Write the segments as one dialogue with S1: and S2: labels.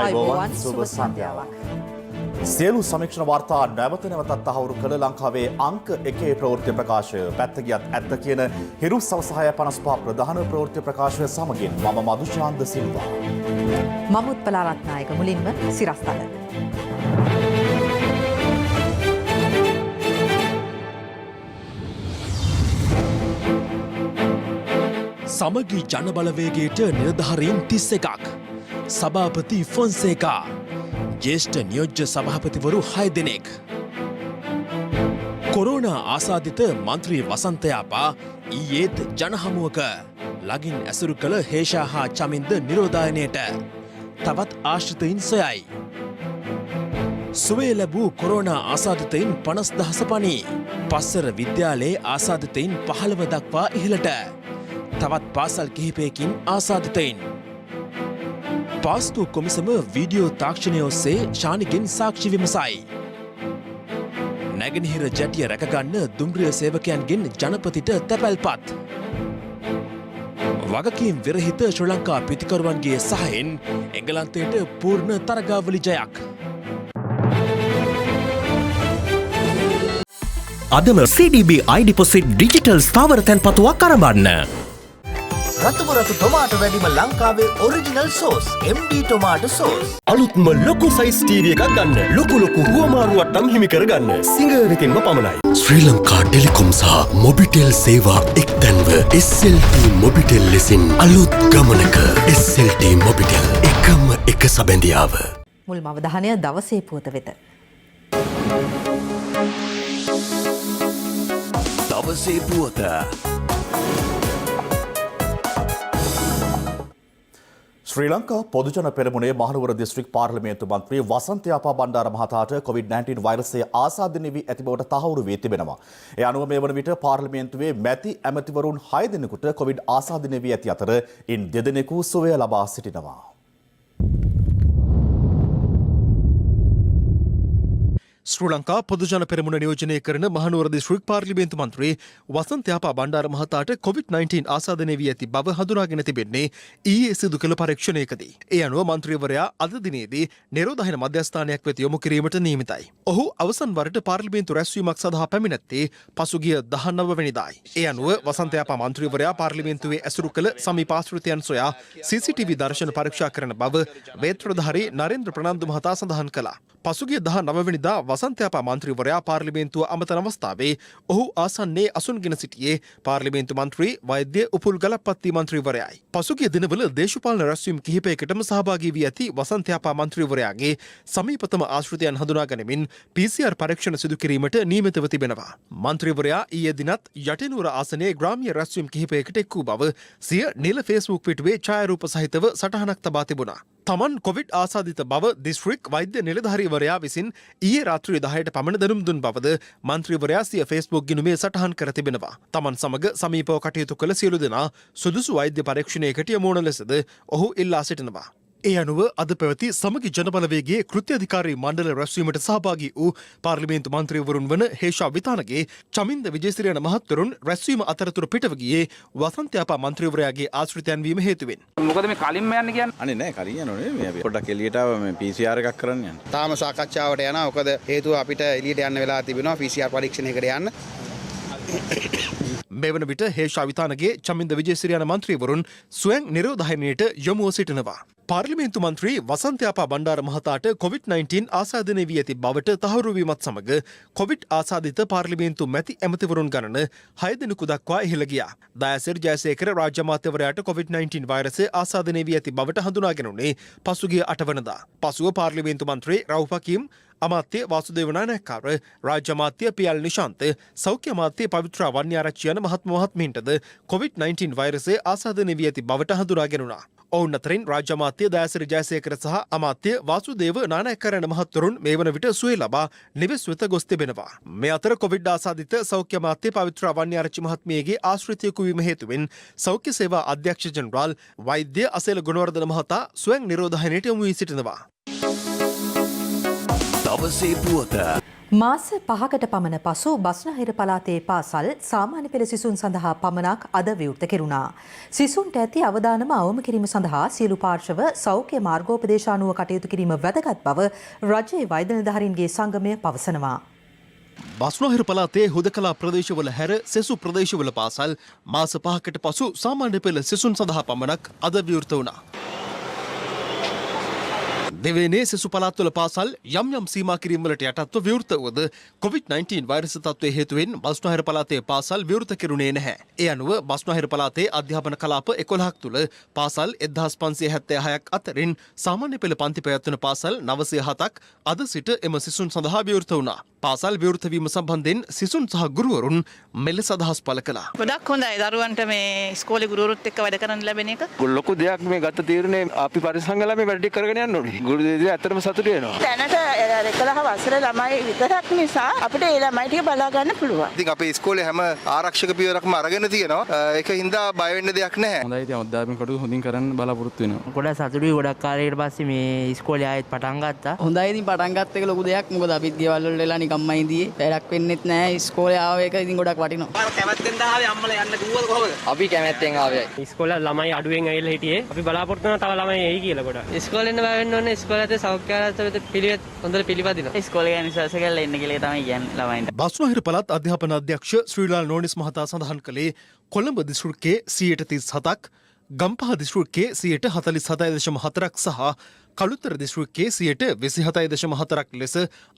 S1: ආයුබෝවන් සුබ සන්ධ්‍යාවක්. සියලු සමීක්ෂණ වාර්තා නැවත නැවතත් තහවුරු කළ ලංකාවේ අංක 1 ප්‍රවෘත්ති ප්‍රකාශය පැත්ත ගියත් ඇත්ත කියන හිරු සවස 6:55 ප්‍රධාන ප්‍රවෘත්ති ප්‍රකාශය සමගින් මම මදුශාන්ත සිල්වා.
S2: මම උත්පලා රත්නායක. මුලින්ම සිරස්තල.
S3: සමගි ජනබලවේගයට නිලධාරීන් 31ක්. සභාපති ෆොන්සේකා. ජ්‍යෙෂ්ඨ නියෝජ්‍ය සභාපතිවරු 6 දෙනෙක්. කොරෝනා ආසාදිත මන්ත්‍රී වසන්ත යාපා ඊයේත් ජනහමුවක ළඟින් ඇසුරු කළ හේෂා හා චමින්ද නිරෝධායනයට තවත් ආශ්‍රිතයින් සොයයි. සුවය ලැබූ කොරෝනා ආසාදිතයින් 50,000 පනී. පස්සර විද්‍යාලයේ ආසාදිතයින් 15 දක්වා ඉහළට. තවත් පාසල් කිහිපයකින් ආසාදිතයින්. පාස්තු කොමිසම වීඩියෝ තාක්ෂණය ඔස්සේ ශානිගෙන් සාක්ෂි විමසයි. නැගෙනහිර ජැටිය රැකගන්න දුම්රිය සේවකයන්ගෙන් ජනපතිට තැපැල්පත්. වගකීම් විරහිත ශ්‍රී ලංකා පිතිකරුවන්ගේ සහයෙන් එංගලන්තයට පූර්ණ තරගාවලි ජයක්.
S4: අදම CDB iDeposit ඩිජිටල් ස්ථාවර තැන්පතුවක් කරඹන්න.
S5: රතුමරතු ටොමාටෝ වැඩිම ලංකාවේ ඔරිජිනල් සෝස් MD ටොමාටෝ සෝස්.
S4: අලුත්ම ලොකු සයිස් ටීවී එකක් ගන්න. ලොකු හුවමාරුවට්ටම් හිමි කරගන්න. සිංහලෙකින්ම පමණයි. ශ්‍රී ලංකා ටෙලිකොම් සහ මොබිටෙල් සේවා එක්තැන්ව SLT මොබිටෙල් ලෙසින් අලුත් ගමනක SLT මොබිටෙල් එකම එක සබැඳියාව.
S2: මුල්ම අවධානය දවසේ පුවත වෙත.
S4: දවසේ පුවත.
S1: ශ්‍රී ලංකා පොදුජන පෙරමුණේ මහනුවර දිස්ත්‍රික් පාර්ලිමේන්තු මන්ත්‍රී වසන්ත යාපා බණ්ඩාර මහතාට COVID-19 වෛරසය ආසාදනය වී ඇති බවට තහවුරු වී තිබෙනවා. ඒ අනුව මේ වන විට පාර්ලිමේන්තුවේ මැති ඇමතිවරුන් 6 දෙනෙකුට COVID ආසාදනය වී ඇති අතර ඉන් 2 දෙනෙකු සුවය ලබා සිටිනවා.
S3: ශ්‍රී ලංකා පොදුජන පෙරමුණ නියෝජනය කරන මහනුවර දිස්ත්‍රික් පාර්ලිමේන්තු මන්ත්‍රී වසන්ත යාපා බණ්ඩාර මහතාට COVID-19 ආසාදනය වී ඇති බව හඳුනාගෙන තිබෙන්නේ ඊයේ සිදු කළ පරීක්ෂණයකදී. ඒ අනුව මන්ත්‍රීවරයා අද දිනේදී නිරෝධායන මධ්‍යස්ථානයක් වෙත යොමු කිරීමට නියමිතයි. ඔහු අවසන් වරට පාර්ලිමේන්තු රැස්වීමක් සඳහා පැමිණැත්තේ පසුගිය 19 වෙනිදායි. ඒ අනුව වසන්ත යාපා මන්ත්‍රීවරයා පාර්ලිමේන්තුවේ ඇසුරු කළ සමීප ආශ්‍රිතයන් සොයා CCTV දර්ශන පරීක්ෂා කරන බව වේත්‍රධාරී නරේන්ද්‍ර ප්‍රනන්දු මහතා සඳහන් කළා. පසුගිය 19 වෙනිදා වසන්ත යාපා මන්ත්‍රීවරයා පාර්ලිමේන්තුව අමතන අවස්ථාවේ ඔහු ආසන්නයේ අසුන්ගෙන සිටියේ පාර්ලිමේන්තු මන්ත්‍රී වෛද්‍ය උපුල් ගලප්පත්ති මන්ත්‍රීවරයායි. පසුගිය දිනවල දේශපාලන රැස්වීම් කිහිපයකටම සහභාගී වී ඇති වසන්ත යාපා මන්ත්‍රීවරයාගේ සමීපතම ආශ්‍රිතයන් හඳුනා ගනිමින් PCR පරීක්ෂණ සිදු කිරීමට නියමිතව තිබෙනවා. මන්ත්‍රීවරයා ඊයේ දිනත් යටිනුවර ආසනයේ ග්‍රාම්‍ය රැස්වීම් කිහිපයකට එක් වූ බව සිය නිල ෆේස්බුක් පිටුවේ ඡායාරූප සහිතව සටහනක් තබා තිබුණා. තමන් කොවිඩ් ආසාදිත බව දිස්ත්‍රික් වෛද්‍ය නිලධාරීවරයා විසින් ඊයේ රාත්‍රී 10ට පමණ දැනුම් දුන් බවද මන්ත්‍රීවරයා සිය ෆේස්බුක් ගිණුමේ සටහන් කර තිබෙනවා. තමන් සමග සමීපව කටයුතු කළ සියලු දෙනා සුදුසු වෛද්‍ය පරීක්ෂණයකට යොමු වන ලෙසද ඔහු ඉල්ලා සිටිනවා. ඒ අනුව අද පැවති සමගි ජනබලවේගයේ කෘත්‍ය අධිකාරී මණ්ඩල රැස්වීමට සහභාගී වූ පාර්ලිමේන්තු මන්ත්‍රීවරුන් වන හේෂා විතානගේ චමින්ද විජේසිරි යන මහත්වරුන් රැස්වීම අතරතුර පිටව ගියේ වසන්ත යාපා මන්ත්‍රීවරයාගේ ආශ්‍රිතයන් වීම හේතුවෙන්.
S6: මොකද මේ කලින්ම යන්න කියන්නේ?
S7: අනේ නෑ කලින් යනෝනේ මේ අපි පොඩ්ඩක් එළියට ආව මේ PCR එකක් කරන්න යන්න.
S6: තාම සාකච්ඡාවට යනවා. මොකද හේතුව අපිට එළියට යන්න වෙලා තිබෙනවා PCR පරීක්ෂණයකට යන්න.
S3: මේ වන විට හේෂා විතානගේ චමින්ද විජේසිරි යන මන්ත්‍රීවරුන් ස්වයං නිරෝධායනයට යොමුව සිටිනවා. පාර්ලිමේන්තු මන්ත්‍රී වසන්ත යාපා බණ්ඩාර මහතාට COVID-19 ආසාදනය වී ඇති බවට තහවුරු වීමත් සමග කොවිඩ් ආසාදිත පාර්ලිමේන්තු මැති ඇමතිවරුන් ගණන 6 දෙනෙකු දක්වා ඉහළ ගියා. දයාසිරි ජයසේකර රාජ්‍ය අමාත්‍යවරයාට COVID-19 වෛරසය ආසාදනය වී ඇති බවට හඳුනාගෙන උනේ පසුගිය 8 වනදා. පසුව පාර්ලිමේන්තු මන්ත්‍රී රවුෆ් හකීම්, අමාත්‍ය වාසුදේව නානායක්කාර, රාජ්‍ය අමාත්‍ය පී.එල්. නිශාන්ත, සෞඛ්‍ය අමාත්‍ය පවිත්‍රා වන්‍යාරච්චි යන මහත්මීන්ටද COVID-19 වෛරසය ආසාදනය වී ඇති බවට හඳුනාගෙන උනා. ඔවුන් අතරින් රාජ්‍ය අමාත්‍ය දයාසිරි ජයසේකර සහ අමාත්‍ය වාසුදේව නානායක්කාර යන මහත්වරුන් මේ වන විට සුවය ලබා නිවෙස් වෙත ගොස් තිබෙනවා. මේ අතර කොවිඩ් ආසාදිත සෞඛ්‍ය අමාත්‍ය පවිත්‍රා වන්‍යාරච්චි මහත්මියගේ ආශ්‍රිතයෙකු වීම හේතුවෙන් සෞඛ්‍ය සේවා අධ්‍යක්ෂ ජෙනරාල් වෛද්‍ය අසේල ගුණවර්ධන මහතා ස්වයං නිරෝධායනයට යොමු වී සිටිනවා.
S4: දවසේ පුවත.
S2: මාස 5කට පමණ පසු බස්නාහිර පළාතේ පාසල් සාමාන්‍ය පෙළ සිසුන් සඳහා පමණක් අද විවෘත කෙරුණා. සිසුන්ට ඇති අවදානම අවම කිරීම සඳහා සියලු පාර්ශව සෞඛ්‍ය මාර්ගෝපදේශ අනුව කටයුතු කිරීම වැදගත් බව රජයේ වෛද්‍ය නිලධාරීන්ගේ සංගමය පවසනවා.
S3: බස්නාහිර පළාතේ හුදකලා ප්‍රදේශවල හැර සෙසු ප්‍රදේශවල පාසල් මාස 5කට පසු සාමාන්‍ය පෙළ සිසුන් සඳහා පමණක් අද විවෘත වුණා. දෙවේනේ සෙසු පළාත්වල පාසල් යම් යම් සීමා කිරීම්වලට යටත්ව විවෘත වුවද COVID-19 වෛරස් තත්ත්වයේ හේතුවෙන් බස්නාහිර පළාතේ පාසල් විවෘත කෙරුණේ නැහැ. ඒ අනුව බස්නාහිර පළාතේ අධ්‍යාපන කලාප 11ක් තුල පාසල් 1576ක් අතරින් සාමාන්‍ය පෙළ පන්ති පැවැත්වෙන පාසල් 907ක් අද සිට එම සිසුන් සඳහා විවෘත වුණා. පාසල් විවෘත වීම සම්බන්ධයෙන් සිසුන් සහ ගුරුවරුන් මෙලෙස අදහස් පළ කළා.
S8: ගොඩක් හොඳයි දරුවන්ට මේ ඉස්කෝලේ ගුරුවරුත් එක්ක වැඩ කරන්න ලැබෙන එක.
S9: ලොකු දෙයක් මේ ගත තීරණය අපි පරිසංගල මේ වැඩ ටික කරගෙන යන්න ඕනේ. ගුරු දෙවියන් ඇත්තටම සතුටු වෙනවා.
S8: දැනට 11 වසර ළමයි විතරක් නිසා අපිට ඒ ළමයි ටික බලා ගන්න පුළුවන්.
S9: ඉතින් අපේ ඉස්කෝලේ හැම ආරක්ෂක පියවරක්ම අරගෙන තියෙනවා. ඒක හින්දා බය වෙන්න දෙයක් නැහැ.
S10: හොඳයි ඉතින් අධ්‍යාපන කටයුතු හොඳින් කරන්න බලාපොරොත්තු වෙනවා.
S11: ගොඩක් සතුටුයි ගොඩක් කාලයකට පස්සේ මේ ඉස්කෝලේ ආයෙත් පටන් ගත්තා.
S12: හොඳයි ඉතින් පටන් ගත්ත එක ලොකු දෙයක්. මොකද අපිත් ගෙවල් වල වෙලා නිකම්මයි ඉඳී වැඩක් වෙන්නෙත් නැහැ. ඉස්කෝලේ ආව එක ඉතින් ගොඩක් වටිනවා.
S8: කැමැත්තෙන් ආවේ අම්මලා යන්න කිව්වද කොහොමද?
S11: අපි කැමැත්තෙන් ආවේ.
S10: ඉස්කෝලේ ළමයි අඩුවෙන් ඇවිල්ලා හිටියේ. අපි බලාපොරොත්තු වෙනවා තව ළමයි එයි කියලා ගොඩක්.
S11: ඉස්කෝලේ ඉන්න බය වෙන්න ඕනේ. ඉස්කෝලේ ඇතුලේ සෞඛ්‍යාරාත්මක පිළිවෙත් හොඳට පිළිපදිනවා.
S8: ඉස්කෝලේ ගැන විශ්වාස කරලා එන්න කියලා තමයි කියන්නේ ළමයින්ට.
S3: බස්නාහිර පළාත් අධ්‍යාපන අධ්‍යක්ෂ ශ්‍රීලාල් නෝනිස් මහතා සඳහන් කළේ කොළඹ දිස්ත්‍රික්කයේ 37%ක්, ගම්පහ දිස්ත්‍රික්කයේ 47.4% සහ කළුතර දිස්ත්‍රික්කයේ 27.4% ලෙස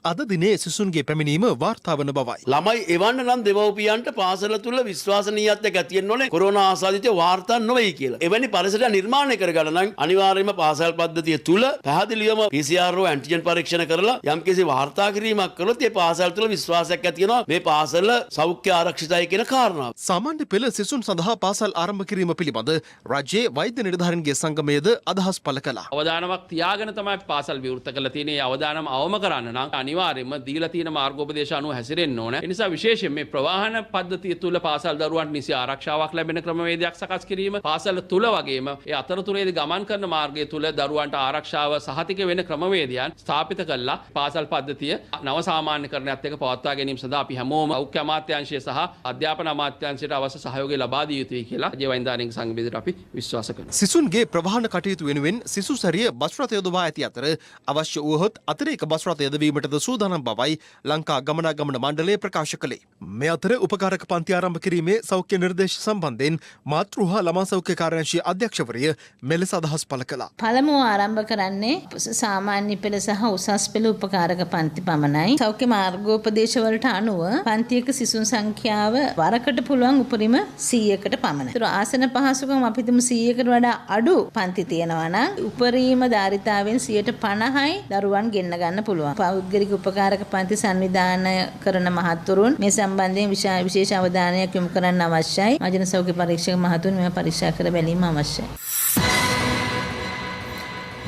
S3: අද දිනේ සිසුන්ගේ පැමිණීම වාර්තා වන බවයි.
S13: ළමයි එවන්න නම් දෙමව්පියන්ට පාසල තුල විශ්වාසනීයත්වයක් ඇති වෙන්න ඕනේ. කොරෝනා ආසාදිත වාර්තා නොවේ කියලා. එවැනි පරිසරයක් නිර්මාණය කරගන්න නම් අනිවාර්යයෙන්ම පාසල් පද්ධතිය තුල පැහැදිලිවම PCR ඇන්ටිජන් පරීක්ෂණ කරලා යම්කිසි වාර්තා කිරීමක් කළොත් ඒ පාසල් තුල විශ්වාසයක් ඇති වෙනවා මේ පාසල සෞඛ්‍ය ආරක්ෂිතයි කියන කාරණාව.
S3: සාමාන්‍ය පෙළ සිසුන් සඳහා පාසල් ආරම්භ කිරීම පිළිබඳ රජයේ වෛද්‍ය නිලධාරීන්ගේ සංගමයේද අදහස් පළ කළා.
S10: අවදානමක් තියාගෙන තමයි පාසල් විවෘත කරලා තියෙන්නේ. අවදානම අවම කරන්න නම් අනිවාර්යයෙන්ම දීලා තියෙන මාර්ගෝපදේශ අනුව හැසිරෙන්න ඕන. ඒ නිසා විශේෂයෙන් මේ ප්‍රවාහන පද්ධතිය තුල පාසල් දරුවන්ට නිසි ආරක්ෂාවක් ලැබෙන ක්‍රමවේදයක් සකස් කිරීම, පාසල තුල වගේම ඒ අතරතුරේදී ගමන් කරන මාර්ගය තුල දරුවන්ට ආරක්ෂාව සහතික වෙන ක්‍රමවේදයන් ස්ථාපිත කළා පාසල් පද්ධතිය නව සාමාන්‍යකරණයත් එක්ක පවත්වා ගැනීම සඳහා අපි හැමෝම සෞඛ්‍ය අමාත්‍යාංශය සහ අධ්‍යාපන අමාත්‍යාංශයට අවශ්‍ය සහයෝගය ලබා දිය යුතුයි කියලා රජයේ වෛද්‍යානික සංගමයේදී අපි විශ්වාස කරනවා.
S3: සිසුන්ගේ ප්‍රවාහන කටයුතු වෙනුවෙන් සිසු සැරිය බස් රථ යොදවා ඇති අතර අවශ්‍ය වුවහොත් අතිරේක බස් රථ යොදවීමටද සූදානම් බවයි ලංකා ගමනාගමන මණ්ඩලය ප්‍රකාශ කළේ. මේ අතර උපකාරක පන්ති ආරම්භ කිරීමේ සෞඛ්‍ය නිර්දේශ සම්බන්ධයෙන් මාතෘ හා ළමා සෞඛ්‍ය කාර්යාංශයේ අධ්‍යක්ෂවරිය මෙලෙස අදහස් පළ කළා.
S14: පළමුව ආරම්භ කරන්නේ සාමාන්‍ය පෙළ සහ උසස් පෙළ උපකාරක පන්ති පමණයි. සෞඛ්‍ය මාර්ගෝපදේශ වලට අනුව පන්තියක සිසුන් සංඛ්‍යාව වරකට පුළුවන් උපරිම 100කට පමණයි. ඒතර ආසන පහසුකම් අපි තුමු 100කට වඩා අඩු පන්ති තියෙනවා නම් උපරිම ධාරිතාවෙන් 50යි දරුවන් ගෙන්න ගන්න පුළුවන්. පෞද්ගලික උපකාරක පන්ති සංවිධානය කරන මහත්වරුන් මේ සම්බන්ධයෙන් විශේෂ අවධානයක් යොමු කරන්න අවශ්‍යයි. මජන සෞඛ්‍ය පරීක්ෂක මහතුන් මේවා පරීක්ෂා කර බැලීම අවශ්‍යයි.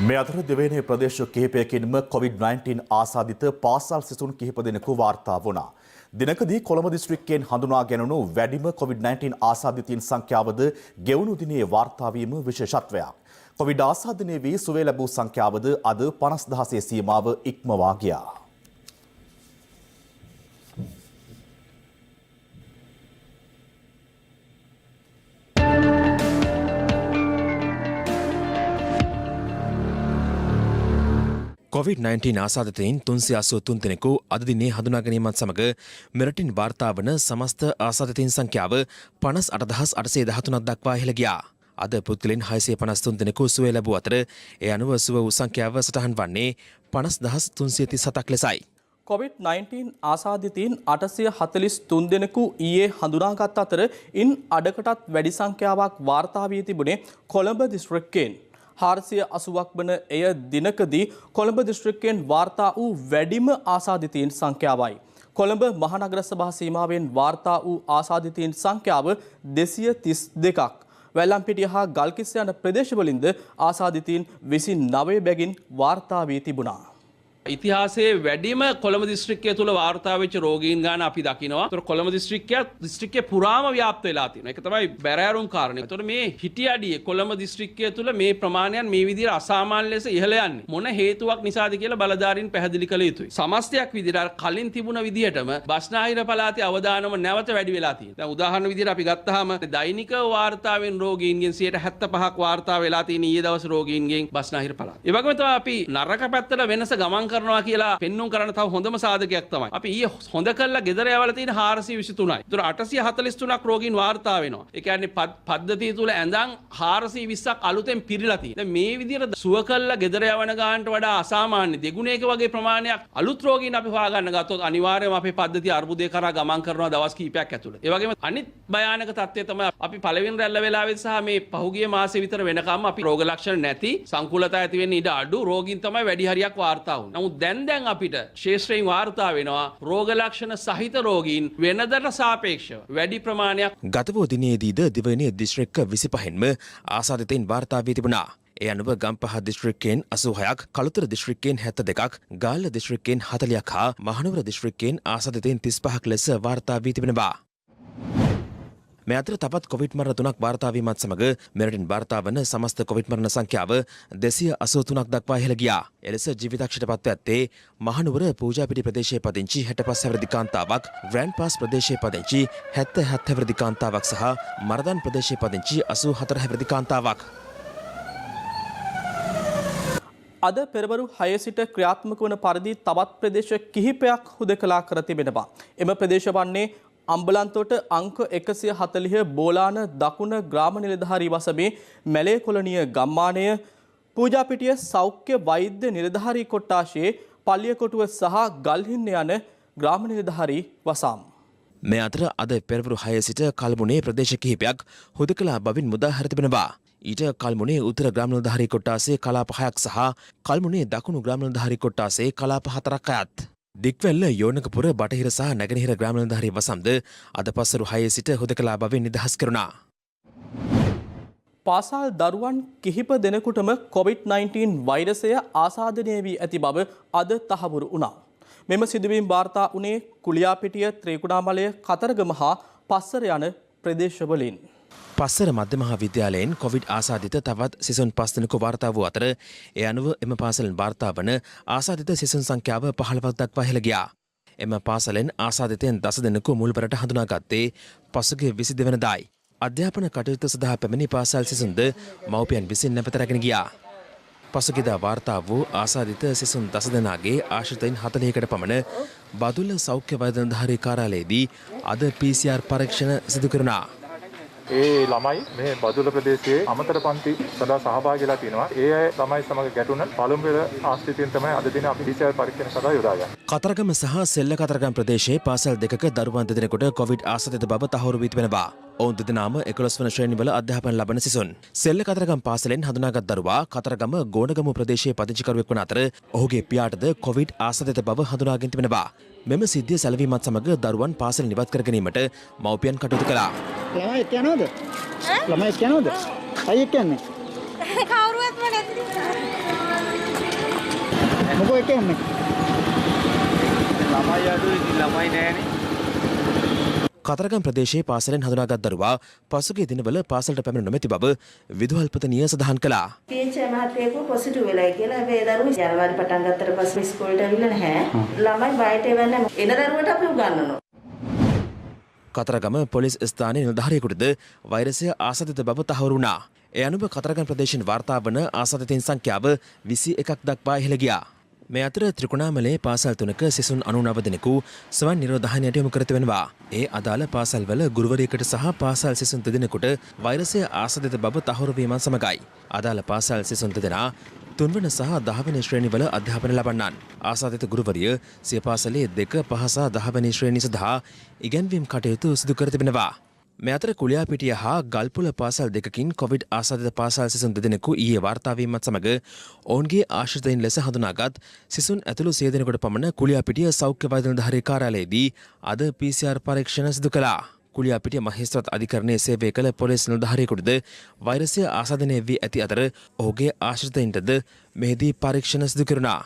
S1: මේ අතර දෙවේනේ ප්‍රදේශ කිහිපයකින්ම COVID-19 ආසාදිත පාසල් සිසුන් කිහිප දෙනෙකු වාර්තා වුණා. දිනකදී කොළඹ දිස්ත්‍රික්කයෙන් හඳුනා ගැනුණු වැඩිම COVID-19 ආසාදිතයින් සංඛ්‍යාවද ගෙවුණු දිනේ වාර්තා වීම විශේෂත්වයක්. කොවිඩ් ආසාදනය වී සුවය ලැබූ සංඛ්‍යාවද අද 50000 සීමාව ඉක්මවා ගියා.
S15: COVID-19 ආසාදිතයින් 383 දෙනෙකු අද දිනේ හඳුනා ගැනීමත් සමග මෙරටින් වාර්තා වන සමස්ත ආසාදිතයින් සංඛ්‍යාව 58813ක් දක්වා ඉහළ ගියා. අද පුද්ගලයන් 653 දෙනෙකු සුවය ලැබූ අතර ඒ අනුව සුව වූ සංඛ්‍යාව සටහන් වන්නේ 50337ක් ලෙසයි.
S16: COVID-19 ආසාදිතයින් 843 දෙනෙකු ඊයේ හඳුනාගත් අතර ඉන් අඩකටත් වැඩි සංඛ්‍යාවක් වාර්තා වී තිබුණේ කොළඹ දිස්ත්‍රික්කයෙන්. 480ක් වන එය දිනකදී කොළඹ දිස්ත්‍රික්කයෙන් වාර්තා වූ වැඩිම ආසාදිතයින් සංඛ්‍යාවයි. කොළඹ මහනගර සභා සීමාවෙන් වාර්තා වූ ආසාදිතයින් සංඛ්‍යාව 232ක්. වැල්ලම්පිටිය හා ගල්කිස්ස යන ප්‍රදේශවලින්ද ආසාදිතයින් 29 බැගින් වාර්තා වී තිබුණා.
S10: ඉතිහාසයේ වැඩිම කොළඹ දිස්ත්‍රික්කය තුළ වාර්තා වෙච්ච රෝගීන් ගාන අපි දකිනවා. ඒතර කොළඹ දිස්ත්‍රික්කයේ පුරාම ව්‍යාප්ත වෙලා තියෙනවා. ඒක තමයි බැරෑරුම් කාරණේ. ඒතර මේ හිටියඩියේ කොළඹ දිස්ත්‍රික්කය තුළ මේ ප්‍රමාණයන් මේ විදිහට අසාමාන්‍ය ලෙස ඉහළ යන්නේ මොන හේතුවක් නිසාද කියලා බලධාරීන් පැහැදිලි කළ යුතුයි. සමස්තයක් විදිහට කලින් තිබුණ විදිහටම බස්නාහිර පළාතේ අවදානම නැවත වැඩි වෙලා තියෙනවා. දැන් උදාහරණ විදිහට අපි ගත්තාම දෛනික වාර්තා වෙන රෝගීන්ගෙන් 75%ක් වාර්තා වෙලා තියෙන ඊයේ දවස් රෝගීන්ගෙන් බස්නාහිර පළාත. ඒ වගේම තමයි අපි නරක පැත්තට වෙනස ගමන් කරනවා කියලා පෙන්눔 කරන තව හොඳම සාධකයක් තමයි. අපි ඊයේ හොඳ කළා ගෙදර යවලා තියෙන 423යි. ඒතර 843ක් රෝගීන් වාර්තා වෙනවා. ඒ කියන්නේ පද්ධතිය තුල ඇඳන් 420ක් අලුතෙන් පිරීලා තියෙනවා. දැන් මේ විදිහට සුව කළා ගෙදර යවන ගානට වඩා අසාමාන්‍ය දෙගුණයක වගේ ප්‍රමාණයක් අලුත් රෝගීන් අපි හොයාගන්න ගත්තොත් අනිවාර්යයෙන්ම අපේ පද්ධතිය අර්බුදය කරා ගමන් කරනවා දවස් කිහිපයක් ඇතුළත. ඒ වගේම අනිත් භයානක තත්ත්වය තමයි අපි පළවෙනි රැල්ල වෙලාවෙත් සහ මේ පහුගිය මාසෙ විතර වෙනකම් අපි රෝග ලක්ෂණ නැති සංකුලතා ඇති වෙන්න ඉඩ අඩු රෝගීන් තමයි වැඩි හරියක් වාර්තා වුනේ. නමුත් දැන් අපිට ශේෂ්ත්‍රයෙන් වාර්තා වෙනවා රෝග ලක්ෂණ සහිත රෝගීන් වෙනදට සාපේක්ෂව වැඩි ප්‍රමාණයක්.
S15: ගත වූ දිනයේදීද දිවයිනේ දිස්ත්‍රික්ක 25න්ම ආසාදිතයින් වාර්තා වී තිබුණා. ඒ අනුව ගම්පහ දිස්ත්‍රික්කයෙන් 86ක්, කළුතර දිස්ත්‍රික්කයෙන් 72ක්, ගාල්ල දිස්ත්‍රික්කයෙන් 40ක් හා මහනුවර දිස්ත්‍රික්කයෙන් ආසාදිතයින් 35ක් ලෙස වාර්තා වී තිබෙනවා. මේ අතර තවත් කොවිඩ් මරණ 3ක් වාර්තා වීමත් සමග මෙරටින් වාර්තා වන සමස්ත කොවිඩ් මරණ සංඛ්‍යාව 283ක් දක්වා ඉහළ ගියා. එලෙස ජීවිතක්ෂයට පත්ව ඇත්තේ මහනුවර පූජාපිටි ප්‍රදේශයේ පදිංචි 65 හැවිරිදි කාන්තාවක්, ග්‍රෑන්ඩ් පාස් ප්‍රදේශයේ පදිංචි 77 හැවිරිදි කාන්තාවක් සහ මරදන් ප්‍රදේශයේ පදිංචි 84 හැවිරිදි කාන්තාවක්.
S16: අද පෙරවරු 6 සිට ක්‍රියාත්මක වන පරිදි තවත් ප්‍රදේශ කිහිපයක් හුදකලා කර තිබෙනවා. එම ප්‍රදේශ වන්නේ අම්බලන්තොට අංක 140 බෝලාන දකුණ ග්‍රාම නිලධාරී වසමේ මැලේ කොලනිය ගම්මානය, පූජාපිටිය සෞඛ්‍ය වෛද්‍ය නිලධාරී කොට්ටාශයේ පල්ලියකොටුව සහ ගල්හින්න යන ග්‍රාම නිලධාරී වසම්.
S15: මේ අතර අද පෙරවරු 6 සිට කල්මුනේ ප්‍රදේශ කිහිපයක් හුදකලා බවින් මුදා හැර තිබෙනවා. ඊට කල්මුනේ උත්තර ග්‍රාම නිලධාරී කොට්ටාසේ කලාප 6ක් සහ කල්මුනේ දකුණු ග්‍රාම නිලධාරී කොට්ටාසේ කලාප 4ක් අයත්. දික්වැල්ල යෝනකපුර බටහිර සහ නැගෙනහිර ග්‍රාම නිලධාරී වසම්ද අද පස්වරු 6 සිට හුදකලා බවින් නිදහස් කෙරුණා.
S16: පාසල් දරුවන් කිහිප දෙනෙකුටම COVID-19 වෛරසය ආසාදනය වී ඇති බව අද තහවුරු වුණා. මෙම සිදුවීම් වාර්තා වුණේ කුලියාපිටිය, ත්‍රිකුණාමලය, කතරගම හා පස්සර යන ප්‍රදේශවලින්.
S15: පස්සර මධ්‍ය මහා විද්‍යාලයෙන් කොවිඩ් ආසාදිත තවත් සිසුන් 5 දෙනෙකු වාර්තා වූ අතර ඒ අනුව එම පාසලෙන් වාර්තා වන ආසාදිත සිසුන් සංඛ්‍යාව 15ක් දක්වා ඉහළ ගියා. එම පාසලෙන් ආසාදිතයන් 10 දෙනෙකු මුල්බරට හඳුනාගත්තේ පසුගිය 22 වෙනිදායි. අධ්‍යාපන කටයුතු සඳහා පැමිණි පාසල් සිසුන්ද මව්පියන් විසින් නැවත රැගෙන ගියා. පසුගියදා වාර්තා වූ ආසාදිත සිසුන් 10 දෙනාගේ ආශ්‍රිතයින් 40කට පමණ බදුල්ල සෞඛ්‍ය වෛද්‍ය නිලධාරී කාර්යාලයේදී අද PCR පරීක්ෂණ සිදු කරනවා.
S17: ඒ ළමයි මේ බදුල්ල ප්‍රදේශයේ අමතර පන්ති සඳහා සහභාගී වෙලා තිනවා. ඒ අය ළමයි සමග ගැටුණ පළමුව ආශ්‍රිතයන් තමයි අද දින අපි PCR පරීක්ෂණ සඳහා යොදාගන්නේ.
S15: කතරගම සහ සෙල්ල කතරගම ප්‍රදේශයේ පාසල් දෙකක දරුවන් දෙදෙනෙකුට කොවිඩ් ආසාදිත බව තහවුරු වී තිබෙනවා. ඔවුන් දෙදෙනාම 11 වන ශ්‍රේණිවල අධ්‍යාපන ලබන සිසුන්. සෙල්ල කතරගම පාසලෙන් හඳුනාගත් දරුවා කතරගම ගෝණගමු ප්‍රදේශයේ පදිංචිකරුවෙක් වන අතර ඔහුගේ පියාටද කොවිඩ් ආසාදිත බව හඳුනාගෙන තිබෙනවා. මෙම සිද්ධිය සැලවීමත් සමග දරුවන් පාසලෙන් ඉවත් කර ගැනීමට මව්පියන් කටයුතු කළා.
S18: ළමයි එක්ක යනවද? ළමයි එක්ක යනවද? අය එක්ක යන්නේ? කවුරුවත්ම නැති. මොකෝ එක්ක යන්නේ?
S9: ළමයි අඩුයි, ළමයි නෑනේ.
S15: කතරගම ප්‍රදේශයේ පාසලෙන් හඳුනාගත් දරුවා පසුගිය දිනවල පාසලට පැමිණ නොමැති බව විදුහල්පතිනිය සඳහන් කළා.
S19: පීඑච් මහත්තයෙකු පොසිටිව් වෙලා කියලා හැබැයි දරුවෝ ජනවාරි පටන් ගත්තට පස්සේ ඉස්කෝලේට ඇවිල්ලා නැහැ. ළමයි බයට එවන්නේ එන දරුවට අපි උගන්වනවා.
S15: කතරගම පොලිස් ස්ථානයේ නිලධාරියෙකුටද වෛරසය ආසාදිත බව තහවුරු වුණා. ඒ අනුව කතරගම ප්‍රදේශයෙන් වාර්තා වන ආසාදිතයින් සංඛ්‍යාව 21ක් දක්වා ඉහළ ගියා. මේ අතර ත්‍රිකුණාමලයේ පාසල් 3ක සිසුන් 99 දෙනෙකු ස්වයං නිරෝධායනයට යොමු කර තිබෙනවා. ඒ අදාළ පාසල්වල ගුරුවරයෙකුට සහ පාසල් සිසුන් 2 දෙනෙකුට වෛරසය ආසාදිත බව තහවුරු වීමත් සමගයි. අදාළ පාසල් සිසුන් 2 දෙනා 3 වන සහ 10 වෙනි ශ්‍රේණිවල අධ්‍යාපන ලබන්නන්. ආසාදිත ගුරුවරිය සිය පාසලේ 2, 5 සහ 10 වෙනි ශ්‍රේණි සඳහා ඉගැන්වීම් කටයුතු සිදු කර තිබෙනවා. මේ අතර කුලියාපිටිය හා ගල්පුල පාසල් දෙකකින් කොවිඩ් ආසාදිත පාසල් සිසුන් 2 දෙනෙකු ඊයේ වාර්තා වීමත් සමග ඔවුන්ගේ ආශ්‍රිතයින් ලෙස හඳුනාගත් සිසුන් ඇතුළු 100 දෙනෙකුට පමණ කුලියාපිටිය සෞඛ්‍ය වෛද්‍ය නිලධාරී කාර්යාලයේදී අද PCR පරීක්ෂණ සිදු කළා. කුලියාපිටිය මහේස්ත්‍රාත් අධිකරණයේ සේවය කළ පොලිස් නිලධාරියෙකුටද වෛරසය ආසාදනය වී ඇති අතර ඔහුගේ ආශ්‍රිතයින්ටද මෙහිදී පරීක්ෂණ සිදු කෙරුණා.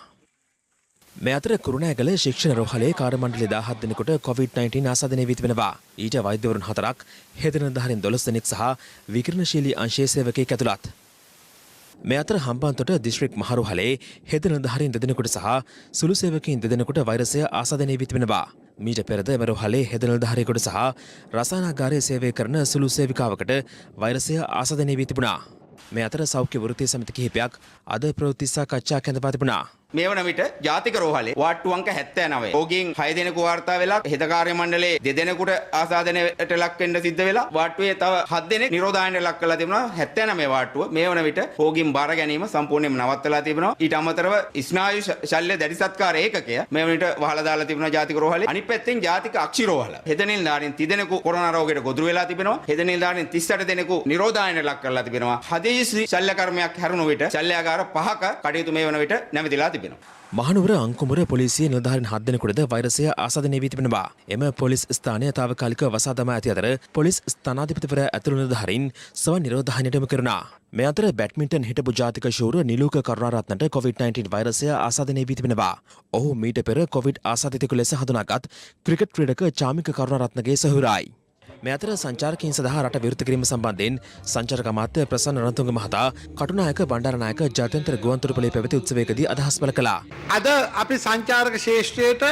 S15: මේ අතර කුරුණෑගල ශික්ෂණ රෝහලේ කාර්යමණ්ඩලය 17 දෙනෙකුට COVID-19 ආසාදනය වී තිබෙනවා. ඊට වෛද්‍යවරුන් 4ක්, හෙද නිලධාරීන් 12 දෙනෙක් සහ විකිරණශීලී අංශයේ සේවකයෙක් ඇතුළත්. මේ අතර හම්බන්තොට දිස්ත්‍රික් මහරෝහලේ හෙද නිලධාරීන් 2 දෙනෙකුට සහ සුළු සේවකයින් 2 දෙනෙකුට වෛරසය ආසාදනය වී තිබෙනවා. මීට පෙරද එම රෝහලේ හෙද නිලධාරියෙකුට සහ රසායනාගාරයේ සේවය කරන සුළු සේවිකාවකට වෛරසය ආසාදනය වී තිබුණා. මේ අතර සෞඛ්‍ය වෘත්තීය සමිති කිහිපයක් අද ප්‍රවෘත්ති සාකච්ඡා කැඳවා තිබුණා.
S6: මේ වන විට ජාතික රෝහලේ වාට්ටු අංක 79. රෝගීන් 6 දෙනෙකු වාර්තා වෙලා හෙද කාර්ය මණ්ඩලයේ 2 දෙනෙකුට ආසාදනයට ලක් වෙන්න සිද්ධ වෙලා වාට්ටුවේ තව 7 දෙනෙක් නිරෝධායනයට ලක් කරලා තිබුණා. 79 වාට්ටුව මේ වන විට රෝගීන් බාර ගැනීම සම්පූර්ණයෙන්ම නවත්තලා තිබෙනවා. ඊට අමතරව ස්නායු ශල්‍ය දැඩි සත්කාර ඒකකය මේ වන විට වහලා දාලා තිබුණා ජාතික රෝහලේ. අනිත් පැත්තෙන් ජාතික අක්ෂි රෝහල හෙද නිලධාරීන් 30 දෙනෙකු කොරෝනා රෝගයට ගොදුරු වෙලා තිබෙනවා. හෙද නිලධාරීන් 38 දෙනෙකු නිරෝධායනයට ලක් කරලා තිබෙනවා. හදිසි ශල්‍ය කර්මයක් හැරුණු විට ශල්‍යාගාර 5ක කටයුතු මේ වන විට නැවතිලා තිබෙනවා.
S15: මහනුවර අංකුමුර පොලිසිය නිලධාරීන් 7 දෙනෙකුටද වෛරසය ආසාදනය වී තිබෙනවා. එම පොලිස් ස්ථානය තාවකාලිකව වසා දමා ඇති අතර පොලිස් ස්ථානාධිපතිවරයා ඇතුළු නිලධාරීන් සවන් නිරෝධායනයට යොමු කරනවා. මේ අතර බැඩ්මින්ටන් හිටපු ජාතික ශූර නිලූක කරුණාරත්නට COVID-19 වෛරසය ආසාදනය වී තිබෙනවා. ඔහු මීට පෙර COVID ආසාදිතෙකු ලෙස හඳුනාගත් ක්‍රිකට් ක්‍රීඩක චාමික කරුණාරත්නගේ සහෝදරයි. මේ අතර සංචාරකයන් සඳහා රට විවෘත කිරීම සම්බන්ධයෙන් සංචාරක අමාත්‍ය ප්‍රසන්න රණතුංග මහතා කටුනායක බණ්ඩාරනායක ජාත්‍යන්තර ගුවන්තොටුපළේ පැවති උත්සවයකදී අදහස් පළ කළා.
S20: අද අපි සංචාරක ශේෂ්ත්‍රයට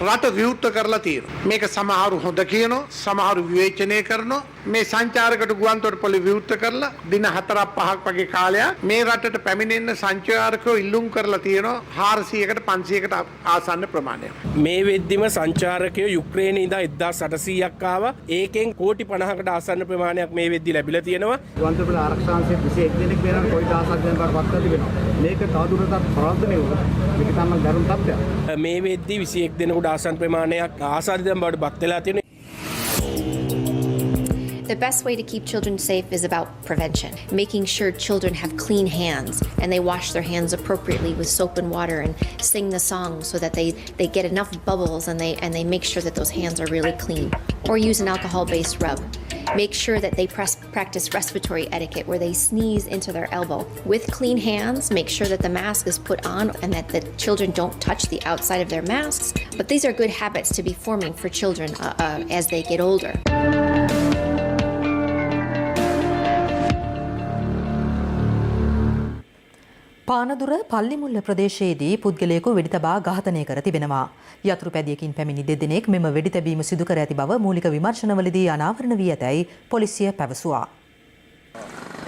S20: රට විවෘත කරලා තියෙනවා. මේක සමහරු හොඳ කියනවා, සමහරු විවේචනය කරනවා. මේ සංචාරකට ගුවන්තොටුපළ විවෘත කරලා දින 4-5ක් වගේ කාලයක් මේ රටට පැමිණෙන්න සංචාරකයෝ ඉල්ලුම් කරලා තියෙනවා 400කට 500කට ආසන්න ප්‍රමාණයක්.
S21: මේ වෙද්දිම සංචාරකයෝ යුක්‍රේනයේ ඉඳන් 1800ක් ආවා. ඒකෙන් කෝටි 50කට ආසන්න ප්‍රමාණයක් මේ වෙද්දි ලැබිලා තියෙනවා.
S18: ගුවන්තොටුපළ ආරක්ෂාංශයේ 21 දෙනෙක් වෙනකොට කොයි දාසක් දෙනෙක් වත්ලා තිබෙනවා. මේක තවදුරටත් ප්‍රවර්ධනය වුණා. මේක තමයි දරුණු තත්ත්වයක්.
S21: මේ වෙද්දි 21 දෙනෙකුට ආසන්න ප්‍රමාණයක් ආසාදිතයන් බවට පත් වෙලා තියෙනවා.
S22: The best way to keep children safe is about prevention, making sure children have clean hands and they wash their hands appropriately with soap and water and sing the song so that they get enough bubbles and they make sure that those hands are really clean, or use an alcohol-based rub. Make sure that they practice respiratory etiquette where they sneeze into their elbow. With clean hands, make sure that the mask is put on and that the children don't touch the outside of their masks. But these are good habits to be forming for children as they get older.
S2: Panadura පල්ලිමුල්ල ප්‍රදේශයේදී පුද්ගලයෙකු වෙඩි තබා ඝාතනය කර තිබෙනවා. යතුරුපැදියකින් පැමිණි දෙදෙනෙක් මෙම වෙඩි තැබීම සිදු කර ඇති බව මූලික විමර්ශනවලදී අනාවරණ වී ඇතැයි පොලිසිය පැවසුවා.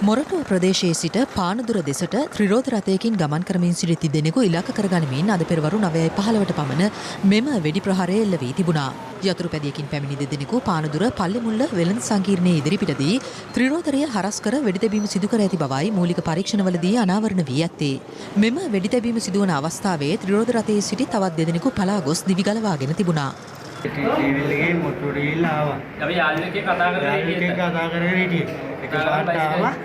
S2: මොරටුව ප්‍රදේශයේ සිට පානදුර දෙසට ත්‍රිරෝධ රථයකින් ගමන් කරමින් සිටි තිදෙනෙකු ඉලක්ක කරගනිමින් අද පෙරවරු 9:15ට පමණ මෙම වෙඩි ප්‍රහාරය එල්ල වී තිබුණා. යතුරුපැදියකින් පැමිණි දෙදෙනෙකු පානදුර පල්ලිමුල්ල වෙළඳ සංකීර්ණයේ ඉදිරිපිටදී ත්‍රිරෝධරය හරස් කර වෙඩි තැබීම සිදු කර ඇති බවයි මූලික පරීක්ෂණවලදී අනාවරණ වී ඇත්තේ. මෙම වෙඩි තැබීම සිදුවන අවස්ථාවේ ත්‍රිරෝධ රථයේ සිටි තවත් දෙදෙනෙකු පලා ගොස් දිවි ගලවාගෙන තිබුණා.
S18: ටීවීල්ලගේ මොට්ටුවට ගිහිල්ලා ආවා. අපි යාළුවෙක්ගේ කතා කරගෙන හිටියේ. එකපාරට ආවා.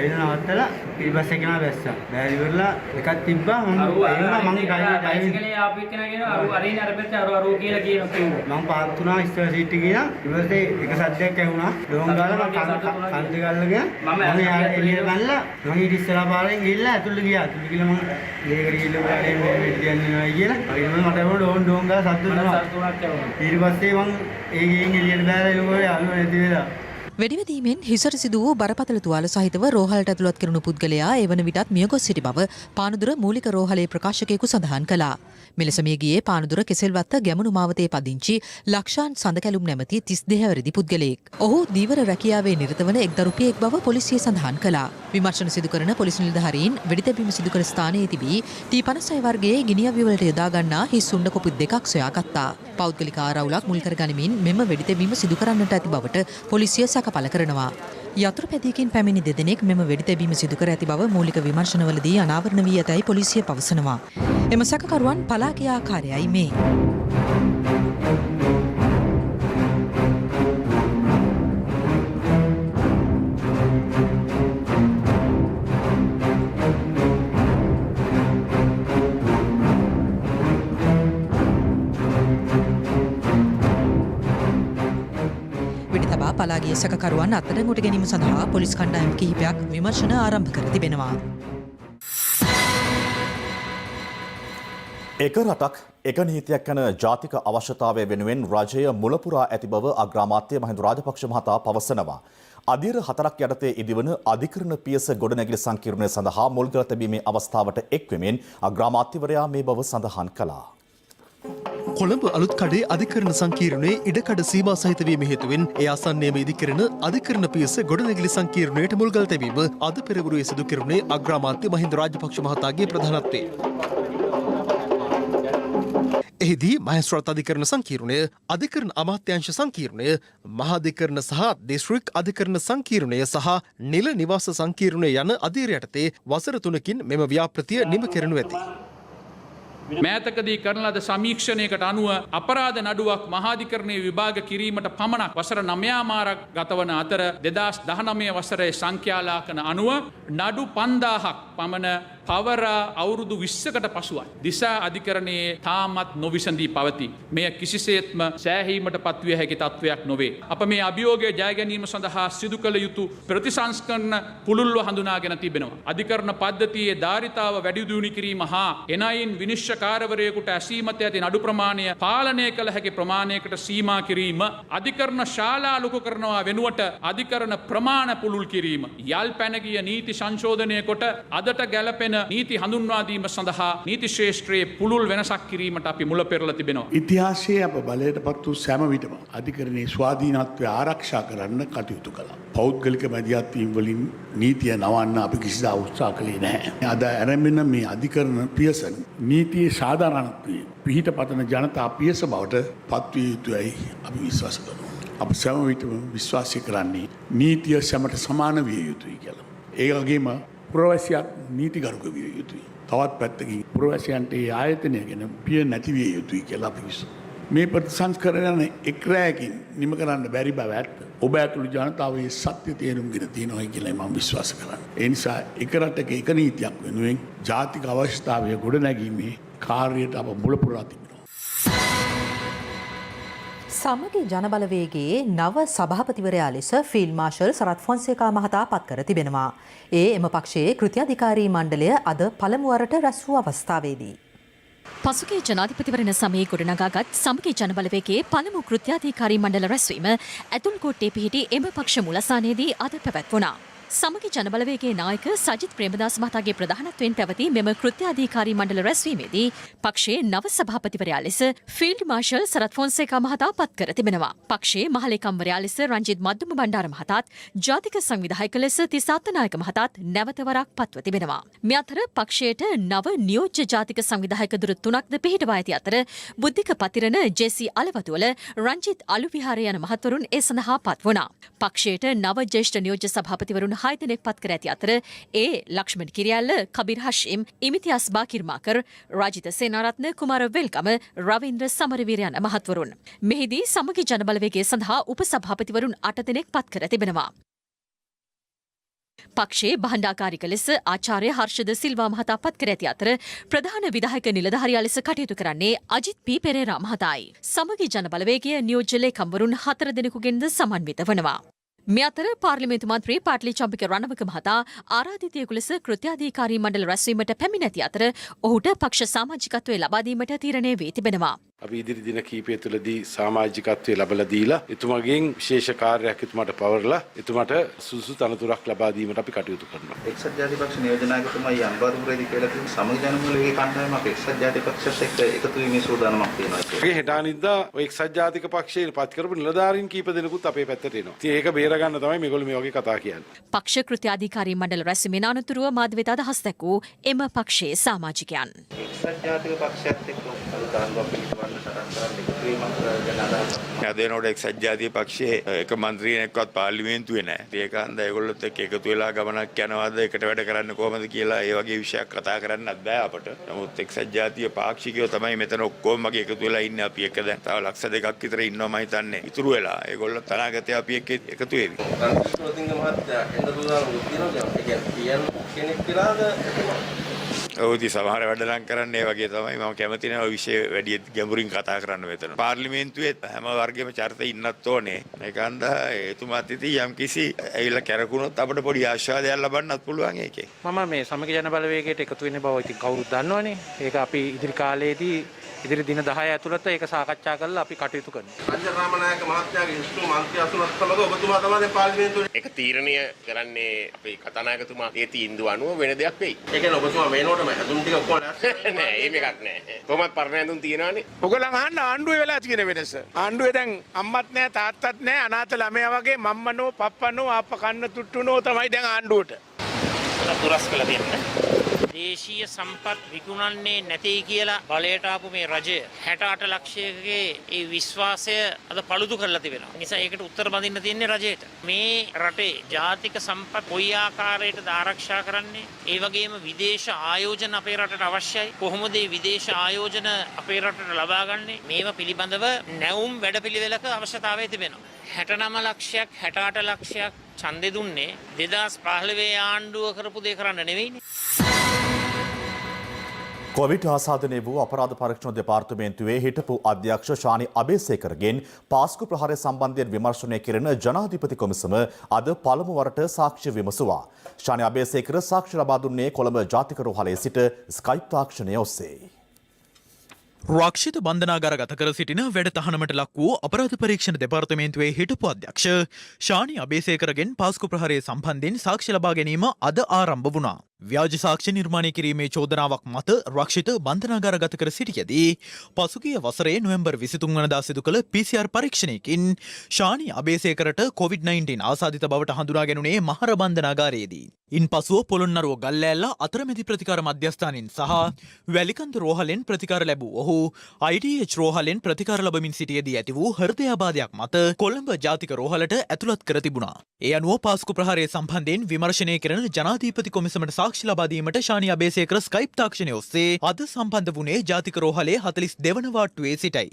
S18: එන්න නවත්තලා ඊපස් එකේනා බැස්සා. බෑරි වල එකක් තිබ්බා මම බයිසිකලේ ආපු එක්කෙනා කියනවා අරින් අරපෙත් අර කියලා කියනවා. මම පාත් තුනා ඉස්සර සීට් එකේ ගියා. ඊපස්සේ එක සද්දයක් ඇහුණා. ඩෝන් ගාලා මම කන්ද ගල්ලගෙන මම එළියට බැලලා මම ඊට ඉස්සරහා පාරෙන් ගිහිල්ලා ඇතුළට ගියා. ඇතුළට ගිහලා මම ලේකට ගිහිල්ලා ගානේ මේ කියන්නේ කියලා. ඊට පස්සේ මට එවන ඩෝන් ගාලා සද්ද දුන්නා. ඊට පස්සේ මම ඒ ගිහින් එළියට බැලලා එළවලේ අල්ලුව නැති වෙලා.
S2: වෙඩිවැදීමෙන් හිසට සිදු වූ බරපතල තුවාල සහිතව රෝහලට ඇතුළත් කෙරුණු පුද්ගලයා එවන විටත් මියගොස් සිටි බව පානදුර මූලික රෝහලේ ප්‍රකාශකයෙකු සඳහන් කළා. මෙලෙස මිය ගියේ පානදුර කෙසෙල්වත්ත ගැමුණු මාවතේ පදිංචි ලක්ෂාන් සඳකැලුම් නැමැති 32 වැනි පුද්ගලයෙක්. ඔහු දීවර රැකියාවේ නිරත වන එක් දරුපියෙක් බව පොලිසිය සඳහන් කළා. විමර්ශන සිදු කරන පොලිස් නිලධාරීන් වෙඩි තැබීම සිදු කර ස්ථානයේ තිබී T56 වර්ගයේ ගිනි අවි වලට යොදා ගන්නා හිස් සුණ්ඩ කොපි දෙකක් සොයාගත්තා. පෞද්ගලික ආරවුලක් මුල් කර ගනිමින් මෙම වෙඩි තැබීම සිදු කරන්නට ඇති බවට පොලිසිය සැකපල කරනවා. යතුරුපැදියකින් පැමිණි දෙදෙනෙක් මෙම වෙඩි තැබීම සිදු කර ඇති බව මූලික විමර්ශනවලදී අනාවරණ වී ඇතැයි පොලිසිය පවසනවා. එම සැකකරුවන් පලා ගිය ආකාරයයි මේ. පලාගිය සැකකරුවන් අත්අඩංගුවට ගැනීම සඳහා පොලිස් කණ්ඩායම් කිහිපයක් විමර්ශන ආරම්භ කර තිබෙනවා.
S1: එක රටක් එක නීතියක් යන ජාතික අවශ්‍යතාවය වෙනුවෙන් රජය මුලපුරා ඇති බව අග්‍රාමාත්‍ය මහින්ද රාජපක්ෂ මහතා පවසනවා. අධීර 4ක් යටතේ ඉදිවන අධිකරණ පියස ගොඩනැගිලි සංකීර්ණය සඳහා මුල්කර තැබීමේ අවස්ථාවට එක්වෙමින් අග්‍රාමාත්‍යවරයා මේ බව සඳහන් කළා.
S3: කොළඹ අලුත්කඩේ අධිකරණ සංකීර්ණයේ ඉඩකඩ සීමා සහිත වීම හේතුවෙන් ඒ ආසන්නයේම ඉදිකරන අධිකරණ පියස ගොඩනැගිලි සංකීර්ණයට මුල්ගල් තැබීම අද පෙරවරුවේ සිදු කෙරුණේ අග්‍රාමාත්‍ය මහින්ද රාජපක්ෂ මහතාගේ ප්‍රධානත්වයෙන්. එහිදී මහේස්ත්‍රාත් අධිකරණ සංකීර්ණය, අධිකරණ අමාත්‍යාංශ සංකීර්ණය, මහාධිකරණ සහ දිස්ත්‍රික් අධිකරණ සංකීර්ණය සහ නිල නිවාස සංකීර්ණය යන අධීර යටතේ වසර 3කින් මෙම ව්‍යාපෘතිය නිම කෙරෙනු ඇති.
S10: මෑතකදී කරන ලද සමීක්ෂණයකට අනුව අපරාධ නඩුවක් මහාධිකරණයේ විභාග කිරීමට පමණක් වසර 9 මාරක් ගතවන අතර 2019 වසරේ සංඛ්‍යාලාකන අනුව නඩු 5000ක් පමණ පවරා අවුරුදු 20කට පසුවත් දිසා අධිකරණයේ තාමත් නොවිසඳී පවතී. මෙය කිසිසේත්ම සෑහීමට පත්විය හැකි තත්වයක් නොවේ. අප මේ අභියෝගය ජය ගැනීම සඳහා සිදු කළ යුතු ප්‍රතිසංස්කරණ පුළුල්ව හඳුනාගෙන තිබෙනවා. අධිකරණ පද්ධතියේ ධාරිතාව වැඩි දියුණු කිරීම හා එනයින් විනිශ්චයකාරවරයෙකුට ඇසීමට ඇති නඩු ප්‍රමාණය පාලනය කළ හැකි ප්‍රමාණයකට සීමා කිරීම, අධිකරණ ශාලා ලොකු කරනවා වෙනුවට අධිකරණ ප්‍රමාණ පුළුල් කිරීම, යල් පැන ගිය නීති සංශෝධනය කොට අදට ගැලපෙන නීති හඳුන්වා දීම සඳහා නීති ශ්‍රේෂ්ත්‍රයේ පුළුල් වෙනසක් කිරීමට අපි මුල පෙරලා තිබෙනවා.
S20: ඉතිහාසයේ අප බලයට පත් වූ සෑම විටම අධිකරණයේ ස්වාධීනත්වය ආරක්ෂා කරන්න කටයුතු කළා. පෞද්ගලික මැදිහත් වීම් වලින් නීතිය නවන්න අපි කිසිදා උත්සාහ කළේ නැහැ. අද ආරම්භන මේ අධිකරණ පියසන නීතියේ සාධාරණත්වයේ පිහිට පතන ජනතා පියස බවට පත්විය යුතුයි අපි විශ්වාස කරනවා. අප සෑම විටම විශ්වාසය කරන්නේ නීතිය සැමට සමාන විය යුතුයි කියලා. ඒ වගේම පුරවැසියන් නීතිගරුක විය යුතුයි. තවත් පැත්තකින් පුරවැසියන්ට ඒ ආයතනය ගැන පිය නැති විය යුතුයි කියලා අපි විශ්වාස. මේ ප්‍රතිසංස්කරණ එක් රැයකින් නිම කරන්න බැරි බව ඇත්ත. ඔබ ඇතුළු ජනතාවේ සත්‍ය තේරුම්ගෙන තියෙනවා කියලා මම විශ්වාස කරනවා. ඒ නිසා එක රටක එක නීතියක් වෙනුවෙන් ජාතික අවශ්‍යතාවය ගොඩනැගීමේ කාර්යයට අප මුල පුරා තිබෙනවා.
S2: සමගි ජනබලවේගයේ නව සභාපතිවරයා ලෙස ෆීල්ඩ් මාර්ෂල් සරත් ෆොන්සේකා මහතා පත් කර තිබෙනවා. එම පක්ෂයේ කෘත්‍යාධිකාරී මණ්ඩලය අද පළමුවරට රැස් වූ අවස්ථාවේදී
S5: පසුගිය ජනාධිපතිවරණ සමයේ ගොඩනගාගත් සමගි ජනබලවේගයේ පළමු කෘත්‍යාධිකාරී මණ්ඩල රැස්වීම ඇතුල්කෝට්ටේ පිහිටි එම පක්ෂ මුලසානයේදී අද පැවැත්වුණා. සමගි ජනබලවේගයේ නායක සජිත් ප්‍රේමදාස මහතාගේ ප්‍රධානත්වයෙන් පැවති මෙම කෘත්‍යාධිකාරී මණ්ඩල රැස්වීමේදී පක්ෂයේ නව සභාපතිවරයා ලෙස ෆීල්ඩ් මාර්ෂල් සරත් ෆොන්සේකා මහතා පත් කර තිබෙනවා. පක්ෂයේ මහලේකම්වරයා ලෙස රංජිත් මද්දුම බණ්ඩාර මහතාත්, ජාතික සංවිධායක ලෙස තිස්ස අත්තනායක මහතාත් නැවත වරක් පත්ව තිබෙනවා. මේ අතර පක්ෂයට නව නියෝජ්‍ය ජාතික සංවිධායක දුරු 3ක්ද පිහිටවා ඇති අතර බුද්ධික පතිරණ ජේ.සී. අලවතුවල, රංජිත් අලුවිහාර යන මහත්වරුන් ඒ සඳහා පත් වුණා. පක්ෂයට නව ජ්‍යෙෂ්ඨ නියෝජ්‍ය සභාපතිවරුන් 6 දෙනෙක් පත් කර ඇති අතර ලක්ෂ්මන් කිරියල්ල, කබිර් හෂීම්, ඉමිතියාස් බාකිර්මාකර්, රාජිත සේනාරත්න, කුමාර වෙල්ගම, රවීන්ද්‍ර සමරවීර යන මහත්වරුන්. මෙහිදී සමගි ජනබලවේගය සඳහා උපසභාපතිවරුන් 8 දෙනෙක් පත් කර තිබෙනවා. පක්ෂයේ බණ්ඩාකාරික ලෙස ආචාර්ය හර්ෂද සිල්වා මහතා පත් කර ඇති අතර ප්‍රධාන විධායක නිලධාරියා ලෙස කටයුතු කරන්නේ අජිත් පී පෙරේරා මහතායි. සමගි ජනබලවේගය නියෝජ්‍ය ලේකම්වරුන් 4 දෙනෙකුගෙන්ද සමන්විත වනවා. මේ අතර පාර්ලිමේන්තු මන්ත්‍රී පාටලි චම්පික රණවක මහතා ආරාධිතයෙකු ලෙස කෘත්‍යාධිකාරී මණ්ඩල රැස්වීමට පැමිණ ඇති අතර ඔහුට පක්ෂ සමාජිකත්වය ලබා දීමට තීරණය වී තිබෙනවා.
S7: අපි ඉදිරි දින කීපය තුළදී සමාජිකත්වය ලබලා දීලා එතුමාගෙන් විශේෂ කාර්යයක් එතුමාට පවරලා එතුමාට සුසු තනතුරක් ලබා දීමට අපි කටයුතු කරනවා.
S23: එක්සත් ජාතික පක්ෂ නියෝජනායකතුමා අනුරාධපුරයේදී කියලා තියෙන සමගි ජනබලවේගයේ කණ්ඩායමක් එක්සත් ජාතික පක්ෂයට එක්ක එකතු වීමේ සූදානමක් තියෙනවා.
S7: ඒ හෙට අනිද්දා ඔය එක්සත් ජාතික පක්ෂයේ පත් කරපු නිලධාරීන් කීප දෙනෙකුත් අපේ පැත්තට එනවා. ඉතින් ඒක බේර ගන්න තමයි මේගොල්ලෝ මේ වගේ කතා කියන්නේ.
S5: පක්ෂ කෘත්‍යාධිකාරී මණ්ඩල රැස්වීමෙන් අනතුරුව මාධ්‍ය වෙත අදහස් දැක්වූ එම පක්ෂයේ සමාජිකයන්.
S23: එක්සත් ජාතික පක්ෂයත් එක්ක සාධාරණව පිළිතුරන්න තරම්
S24: යදෙනෝට එක්සත් ජාතික පක්ෂයේ එක මන්ත්‍රීයෙක්වත් පාර්ලිමේන්තුවේ නැහැ. ඒක හන්දා ඒගොල්ලොත් එක්ක එකතු වෙලා ගමනක් යනවාද, එකට වැඩ කරන්න කොහොමද කියලා ඒ වගේ විෂයක් කතා කරන්නත් බෑ අපට. නමුත් එක්සත් ජාතික පාක්ෂිකයෝ තමයි මෙතන ඔක්කොම වගේ එකතු වෙලා ඉන්නේ. අපි එක දැන් තව ලක්ෂ 2ක් විතර ඉන්නවා මම හිතන්නේ. ඉතුරු වෙලා ඒගොල්ලෝ තනාගතේ අපි එක්ක එකතු වෙවි. ඔව් ඉතින් සමහර වැඩ නම් කරන්නේ ඒ වගේ තමයි. මම කැමති නැහැ ඔය විෂය වැඩි ගැඹුරින් කතා කරන්න මෙතන. පාර්ලිමේන්තුවේ හැම වර්ගෙම චරිත ඉන්නත් ඕනේ. ඒකන්ද එතුමාත් ඉතින් යම්කිසි ඇවිල්ලා කැරකුණොත් අපිට පොඩි ආශාදයක් ලබන්නත් පුළුවන් ඒකේ.
S4: මම මේ සමගි ජන බලවේගයට එකතු වෙන්න බව ඉතින් කවුරුත් දන්නවනේ. ඒක අපි ඉදිරි කාලයේදී ඉදිරි දින 10 ඇතුළත ඒක සාකච්ඡා කරලා අපි කටයුතු කරනවා.
S8: රංජන රාමනායක මහත්මයාගේ ඉස්තු මන්ත්‍රී අසුනත් සමග ඔබතුමා තමයි දැන් පාර්ලිමේන්තුවේ
S11: ඒක තීරණය කරන්නේ අපේ කතානායකතුමා ඒ තීන්දුව අනුව වෙන දෙයක් වෙයි.
S8: ඒ කියන්නේ ඔබතුමා මේනෝටම හැදුම් ටික ඔක්කොම
S11: නෑ එහෙම එකක් නෑ. කොහොමද පරණ හැදුම් තියෙනවනේ.
S20: ඔයගොල්ලන් අහන්න ආණ්ඩුවේ වෙලා තියෙන වෙනස. ආණ්ඩුවේ දැන් අම්මත් නෑ තාත්තත් නෑ අනාථ ළමයා වගේ මම්මනෝ පප්පනෝ ආප්ප කන්න තුට්ටුනෝ තමයි දැන් ආණ්ඩුවට.
S4: පුරස් කළා තියෙන්නේ. දේශීය සම්පත් විකුණන්නේ නැtei කියලා බලයට ආපු මේ රජය 68 ලක්ෂයකගේ ඒ විශ්වාසය අද පළුදු කරලා තිබෙනවා. නිසා ඒකට උත්තර බඳින්න තියෙන්නේ රජයට. මේ රටේ ජාතික සම්පත් කොයි ආකාරයකටද ආරක්ෂා කරන්නේ? ඒ වගේම විදේශ ආයෝජන අපේ රටට අවශ්‍යයි. කොහොමද මේ විදේශ ආයෝජන අපේ රටට ලබා ගන්නේ? මේවා පිළිබඳව නැවුම් වැඩපිළිවෙලක අවශ්‍යතාවය තිබෙනවා. 69 ලක්ෂයක් 68 ලක්ෂයක් ඡන්දෙ දුන්නේ 2015 ආණ්ඩුව කරපු දේ කරන්න නෙවෙයිනේ.
S1: කොවිඩ් ආසාදනය වූ අපරාධ පරීක්ෂණ දෙපාර්තමේන්තුවේ හිටපු අධ්‍යක්ෂ ශානි අබේසේකරගෙන් පාස්කු ප්‍රහාරය සම්බන්ධයෙන් විමර්ශනය කෙරෙන ජනාධිපති කොමිසම අද පළමු වරට සාක්ෂි විමසුවා. ශානි අබේසේකර සාක්ෂි ලබා දුන්නේ කොළඹ ජාතික රෝහලේ සිට ස්කයිප් තාක්ෂණය ඔස්සේ.
S12: රක්ෂිත බන්ධනාගාර ගත කර සිටින වැඩ තහනමට ලක් වූ අපරාධ පරීක්ෂණ දෙපාර්තමේන්තුවේ හිටපු අධ්‍යක්ෂ ශානි අබේසේකරගෙන් පාස්කු ප්‍රහාරය සම්බන්ධයෙන් සාක්ෂි ලබා ගැනීම අද ආරම්භ වුණා. ව්‍යාජ සාක්ෂි නිර්මාණය කිරීමේ චෝදනාවක් මත රක්ෂිත බන්ධනාගාර ගත කර සිටියදී පසුගිය වසරේ නොවැම්බර් 23 වනදා සිදු කළ PCR පරීක්ෂණයකින් ශානි අබේසේකරට COVID-19 ආසාදිත බවට හඳුනා ගැනුණේ මහර බන්ධනාගාරයේදී. ඉන්පසුව පොළොන්නරුව ගල්ලෑල්ල අතරමැදි ප්‍රතිකාර මධ්‍යස්ථානින් සහ වැලිකන්ද රෝහලෙන් ප්‍රතිකාර ලැබූ ඔහු IDH රෝහලෙන් ප්‍රතිකාර ලබමින් සිටියේදී ඇති වූ හෘදයාබාධයක් මත කොළඹ ජාතික රෝහලට ඇතුළත් කර තිබුණා. ඒ අනුව පාස්කු ප්‍රහාරය සම්බන්ධයෙන් විමර්ශනය කරන ජනාධිපති කොමිසමට සාක්ෂි ලබා දීමට ශානි අබේසේකර ස්කයිප් තාක්ෂණය ඔස්සේ අද සම්බන්ධ වුණේ ජාතික රෝහලේ 42 වන වාට්ටුවේ සිටයි.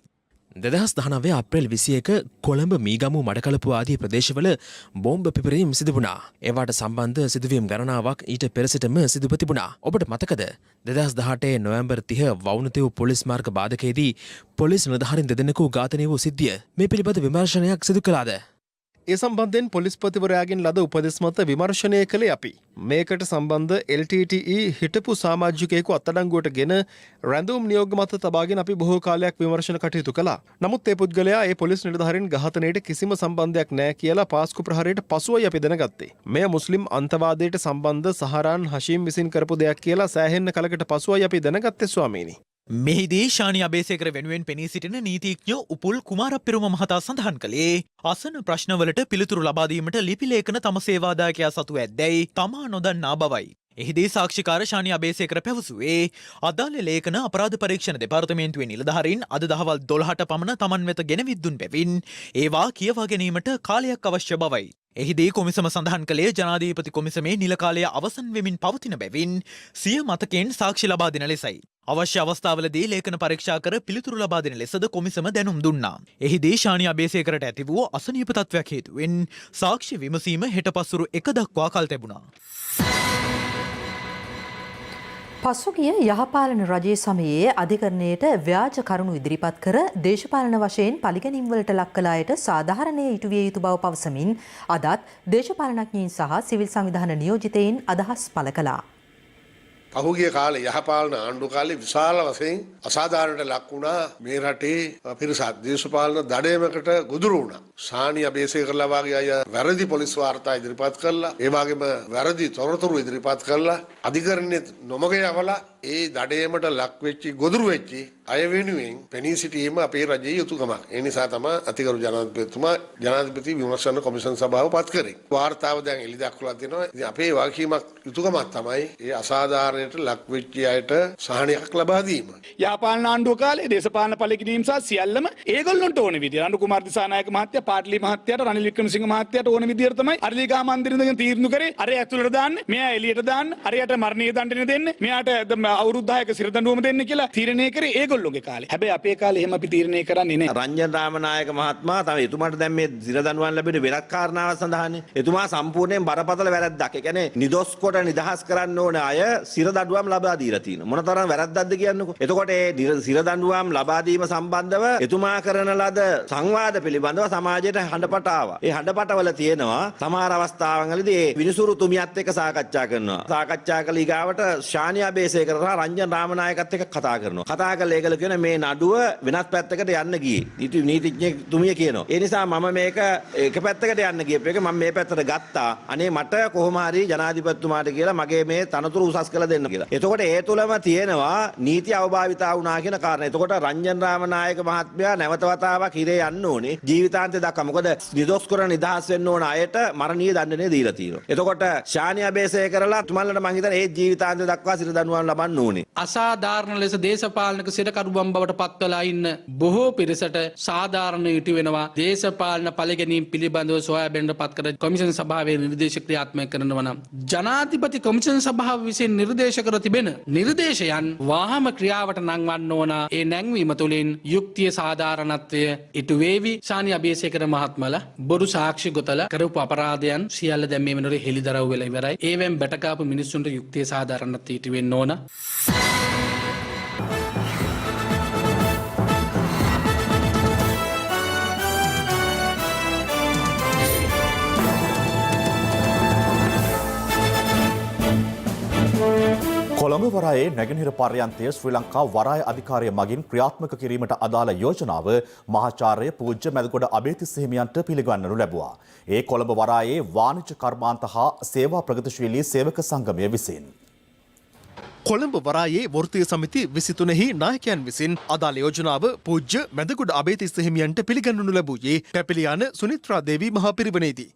S15: 2019 අප්‍රේල් 21 කොළඹ මීගමු මඩකලපුව ආදී ප්‍රදේශවල බෝම්බ පිපිරීම් සිදු වුණා. ඒවාට සම්බන්ධ සිදුවීම් ගණනාවක් ඊට පෙර සිටම සිදුව තිබුණා. ඔබට මතකද 2018 නොවැම්බර් 30 වවුනතෙව් පොලිස් මාර්ග බාධකයේදී පොලිස් නිලධාරීන් දෙදෙනෙකු ඝාතනය වූ සිද්ධිය මේ පිළිබඳ විමර්ශනයක් සිදු කළාද?
S3: ඒ සම්බන්ධයෙන් පොලිස්පතිවරයාගෙන් ලද උපදෙස් මත විමර්ශනය කළේ අපි. මේකට සම්බන්ධ LTTE හිටපු සමාජිකයෙකු අත්අඩංගුවට ගෙන රැඳවුම් නියෝග මත තබාගෙන අපි බොහෝ කාලයක් විමර්ශන කටයුතු කළා. නමුත් ඒ පුද්ගලයා ඒ පොලිස් නිලධාරීන් ඝාතනයට කිසිම සම්බන්ධයක් නැහැ කියලා පාස්කු ප්‍රහාරයට පසුවයි අපි දැනගත්තේ. මෙය මුස්ලිම් අන්තවාදයට සම්බන්ධ සහරාන් හෂීම් විසින් කරපු දෙයක් කියලා සෑහෙන්න කලකට පසුවයි අපි දැනගත්තේ ස්වාමීනි.
S12: මෙහිදී ශානි අබේසේකර වෙනුවෙන් පෙනී සිටින නීතිඥ උපුල් කුමාරපිරුම මහතා සඳහන් කළේ අසන ප්‍රශ්නවලට පිළිතුරු ලබා දීමට ලිපි ලේඛන තම සේවාදායකයා සතු ඇද්දැයි තමා නොදන්නා බවයි. එහිදී සාක්ෂිකාර ශානි අබේසේකර පැවසුවේ අදාළ ලේඛන අපරාධ පරීක්ෂණ දෙපාර්තමේන්තුවේ නිලධාරීන් අද දහවල් 12ට පමණ තමන් වෙත ගෙනවිත් දුන් බැවින් ඒවා කියවා ගැනීමට කාලයක් අවශ්‍ය බවයි. එහිදී කොමිසම සඳහන් කළේ ජනාධිපති කොමිසමේ නිල කාලය අවසන් වෙමින් පවතින බැවින් සිය මතකයෙන් සාක්ෂි ලබා දෙන ලෙසයි. අවශ්‍ය අවස්ථාවලදී ලේඛන පරීක්ෂා කර පිළිතුරු ලබා දෙන ලෙසද කොමිසම දැනුම් දුන්නා. එහිදී ශානි අබේසේකරට ඇති වූ අසනීප තත්ත්වයක් හේතුවෙන් සාක්ෂි විමසීම හෙට පසුරු 1 දක්වා කල් තිබුණා.
S2: පසුගිය යහපාලන රජයේ සමයේ අධිකරණයට ව්‍යාජ කරුණු ඉදිරිපත් කර දේශපාලන වශයෙන් පරිගැනීම්වලට ලක් කළ අයට සාධාරණයේ ඉටු විය යුතු බව පවසමින් අදත් දේශපාලනඥයින් සහ සිවිල් සංවිධාන නියෝජිතයින් අදහස් පළ කළා.
S20: පහුගිය කාලේ යහපාලන ආණ්ඩු කාලේ විශාල වශයෙන් අසාධාරණයට ලක් වුණා මේ රටේ පිරිසක් දේශපාලන දඩයමකට ගොදුරු වුණා. ශානි අබේසේකරලා වගේ අය වැරදි පොලිස් වාර්තා ඉදිරිපත් කළා. ඒ වගේම වැරදි තොරතුරු ඉදිරිපත් කළා. අධිකරණයේ නොමග යවලා ඒ දඩයමට ලක් වෙච්චි ගොදුරු වෙච්චි අය වෙනුවෙන් පෙනී සිටීම අපේ රජයේ යුතුයකමක්. ඒ නිසා තමයි අතිගරු ජනාධිපතිතුමා ජනාධිපති විමර්ශන කොමිෂන් සභාව පත් කරේ. වාර්තාව දැන් එළි දක්වලා තියෙනවා. ඉතින් අපේ වගකීමක් යුතුයකමක් තමයි ඒ අසාධාරණයට ලක් වෙච්ච අයට සහනයක් ලබා දීම.
S25: යහපාලන ආණ්ඩුව කාලේ දේශපාලන පරිගැනීම් සහ සියල්ලම ඒගොල්ලන්ට ඕන විදියට අනුර කුමාර දිසානායක මහත්තයා පාටලි මහත්තයාට රනිල් වික්‍රමසිංහ මහත්තයාට ඕන විදියට තමයි අරලිගා මන්දිරෙන් තීරණය කරේ. අර ඇතුළට දාන්න, මෙයා එළියට දාන්න, අරයට මරණීය දඬුවම දෙන්න, මෙයාට අවුරුදු 10ක සිරදඬුවම දෙන්න කියලා තීරණය කරේ ඒගොල්ලෝ. ඒගොල්ලෝගේ කාලේ. හැබැයි අපේ කාලේ එහෙම අපි තීරණය කරන්නේ නැහැ.
S9: රංජන් රාමනායක මහත්මයා තමයි එතුමාට දැන් මේ සිරදඬුවම් ලැබෙන වෙනත් කාරණාවක් සඳහානේ. එතුමා සම්පූර්ණයෙන් බරපතල වැරද්දක්. ඒ කියන්නේ නිදොස් කොට නිදහස් කරන්න ඕන අය සිරදඬුවම් ලබා දීලා තියෙනවා. මොනතරම් වැරද්දක්ද කියන්නකෝ. එතකොට ඒ සිරදඬුවම් ලබා දීම සම්බන්ධව එතුමා කරන ලද සංවාද පිළිබඳව සමාජයට හඬපට ආවා. ඒ හඬපටවල තියෙනවා සමහර අවස්ථාවන්වලදී ඒ විනිසුරු තුමියත් එක්ක සාකච්ඡා කරනවා. සාකච්ඡා කළ ඊගාවට ශානියා බේසේකර සහ රංජන් රාමනායකත් එක්ක කතා කරනවා. කතා කරලා ඒගොල්ලෝ කියන මේ නඩුව වෙනත් පැත්තකට යන්න ගියේ. නීතිඥයෙක් තුමිය කියනවා. ඒ නිසා මම මේක එක පැත්තකට යන්න ගියප එක මම මේ පැත්තට ගත්තා. අනේ මට කොහොම හරි ජනාධිපතිතුමාට කියලා මගේ මේ තනතුරු උසස් කළ දෙන්න කියලා. එතකොට ඒ තුලම තියෙනවා නීති අවභාවිතා වුණා කියන කාරණා. එතකොට රංජන් රාමනායක මහත්මයා නැවත වතාවක් හිරේ යන්න ඕනේ ජීවිතාන්තය දක්වා. මොකද නිදොස් කර නිදහස් වෙන්න ඕන අයට මරණීය දඬුවම දීලා තියෙනවා. එතකොට ශානියා බේසේකරලා තුමන්ලට මං හිතන්නේ ඒ ජීවිතාන්තය දක්වා සිර දඬුවම් ලබන්න ඕනේ.
S21: අසාධාරණ ලෙස දේශපාලනික සිරකරුබම් බවට පත්වලා ඉන්න බොහෝ පිරිසට සාධාරණ ඉටු වෙනවා. දේශපාලන පළගැනීම් පිළිබඳව සොයා බැලීමට පත් කර කොමිෂන් සභාවේ නිර්දේශ ක්‍රියාත්මක කරනවා නම් ජනාධිපති කොමිෂන් සභාව විසින් නිර්දේශ කර තිබෙන නිර්දේශයන් වාහම ක්‍රියාවට නංවන්න ඕන. ඒ නැංවීම තුළින් යුක්තිය සාධාරණත්වය ඉටු වේවි. ශානියා අබේසේකර මහත්මලා බොරු සාක්ෂි ගොතලා කරපු අපරාධයන් සියල්ල දැන් මේ වෙනකොට හෙළිදරව් වෙලා ඉවරයි. ඒවෙන් බැටකාපු මිනිස්සුන්ට යුක්තිය සාධාරණත්වය ඉටු වෙන්න ඕන.
S1: කොළඹ වරායේ නැගෙනහිර පර්යන්තය ශ්‍රී ලංකා වරාය අධිකාරිය මගින් ක්‍රියාත්මක කිරීමට අදාළ යෝජනාව මහාචාර්ය පූජ්‍ය මැදගොඩ අබේතිස්ස හිමියන්ට පිළිගන්නනු ලැබුවා. ඒ කොළඹ වරායේ වාණිජ්‍ය කර්මාන්ත හා සේවා ප්‍රගතිශීලී සේවක සංගමය විසින්.
S3: කොළඹ වරායේ වෘත්තීය සමිති 23හි නායකයන් විසින් අදාළ යෝජනාව පූජ්‍ය මැදගොඩ අබේතිස්ස හිමියන්ට පිළිගන්නනු ලැබුවේ පැපිලියාන සුනිත්‍රා දේවී මහා පිරිවෙනේදී.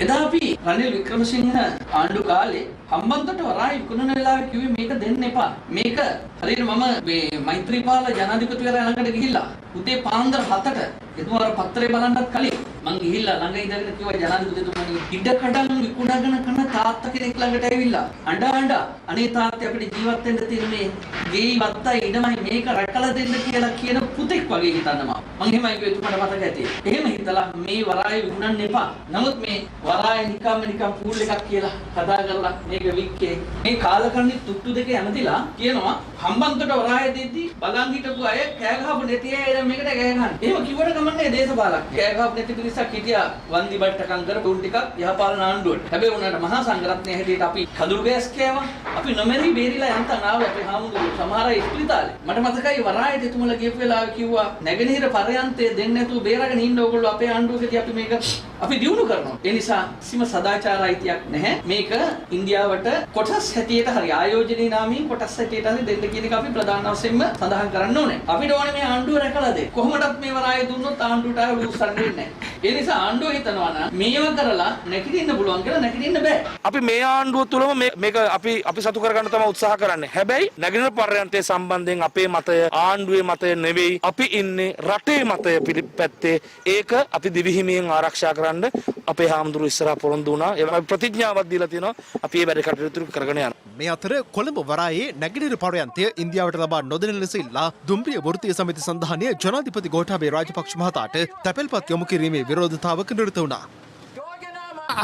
S21: එදා අපි රනිල් වික්‍රමසිංහ ආණ්ඩු කාලේ හම්බන්තොට වරාය විකුණන වෙලාවේ කිව්වේ මේක දෙන්න එපා. මේක හරියට මම මේ මෛත්‍රීපාල ජනාධිපතිවරයා ළඟට ගිහිල්ලා උදේ පාන්දර 7ට එතුමාට පත්‍රය බලන්නත් කලින් මං ගිහිල්ලා ළඟ ඉඳගෙන කිව්වා ජනාධිපතිතුමනි ඉඩ කඩම් විකුණගෙන කරන තාත්තා කෙනෙක් ළඟට ඇවිල්ලා අඬ අනේ තාත්තේ අපිට ජීවත් වෙන්න තියෙන මේ ගෙයි වත්තයි ඉඩමයි මේක රැකලා දෙන්න කියලා කියන පුතෙක් වගේ හිතන්නවා. මං එහෙමයි කිව්වේ එතුමාට මතක ඇති. එහෙම හිතලා මේ වරාය විකුණන්න එපා. නමුත් මේ වරාය නිකම් පූල් එකක් කියලා කතා කරලා මේක වික්කේ මේ කාලකන්ණි තුට්ටු දෙක යනදිලා කියනවා හම්බන්තොට වරාය දෙද්දි බලන් හිටපු අය කෑ ගහපු නැති අය මේකට කෑ ගහන. එහෙම කිව්වට කමන්නේ දේශපාලක. කෑ ගහපු නැති පිරිසක් හිටියා වන්දි බට්ටකම් කර තුන් ටිකක් යහපාලන ආණ්ඩුවට. හැබැයි උනාට මහා සංඝරත්නයේ හැටියට අපි කඳුළු ගෑස් කෑවා. අපි නොමැරි බේරිලා යන්තම් ආව අපේ හාමුදුරුවෝ සමහර අය ඉස්පිරිතාලේ. මට මතකයි වරායට එතුමලා ගියපු වෙලාවේ කිව්වා නැගෙනහිර පර්යන්තයේ දෙන්නේ නැතුව බේරගෙන ඉන්න ඕගොල්ලෝ අපේ ආණ්ඩුවකදී අපි මේක අපි දියුණු කරනවා. ඒ නිසා කිසිම සදාචාර අයිතියක් නැහැ. මේක ඉන්දියාවට කොටස් හැටියට හරි ආයෝජනයේ නාමයෙන් කොටස් හැටියට හරි දෙන්න කියන එක අපි ප්‍රධාන වශයෙන්ම සඳහන් කරන්න ඕනේ. අපිට ඕනේ මේ ආණ්ඩුව රැකලා දෙන්න. කොහොමදත් මේ වරාය දුන්නොත් ආණ්ඩුවට ආව උස්සන්න වෙන්නේ නැහැ. ඒ නිසා ආණ්ඩුව හිතනවා නම් මේව කරලා නැගිටින්න පුළුවන් කියලා නැගිටින්න බෑ. අපි මේ ආණ්ඩුව තුලම මේක අපි සතු කරගන්න තමයි උත්සාහ කරන්නේ. හැබැයි නැගෙනහිර පර්යන්තයේ සම්බන්ධයෙන් අපේ මතය ආණ්ඩුවේ මතය නෙවෙයි. අපි ඉන්නේ රටේ මතය පිළිපැත්තේ. ඒක අපි දිවිහිමියෙන් ආරක්ෂා කරන්න අපේ හාමුදුරුවෝ ඉස්සරහා පොරොන්දු වුණා. ඒ වගේ ප්‍රතිඥාවක් දීලා තියෙනවා. අපි මේ වැඩ කටයුතු කරගෙන යනවා.
S3: මේ අතර කොළඹ වරායේ නැගෙනහිර පර්යන්තය ඉන්දියාවට ලබා නොදෙන ලෙස ඉල්ලා දුම්රිය වෘත්තීය සමිති සන්ධානය ජනාධිපති ගෝඨාභය රාජපක්ෂ මහතාට තැපැල්පත් යොමු කිරීමේ විරෝධතාවක නිරත වුණා.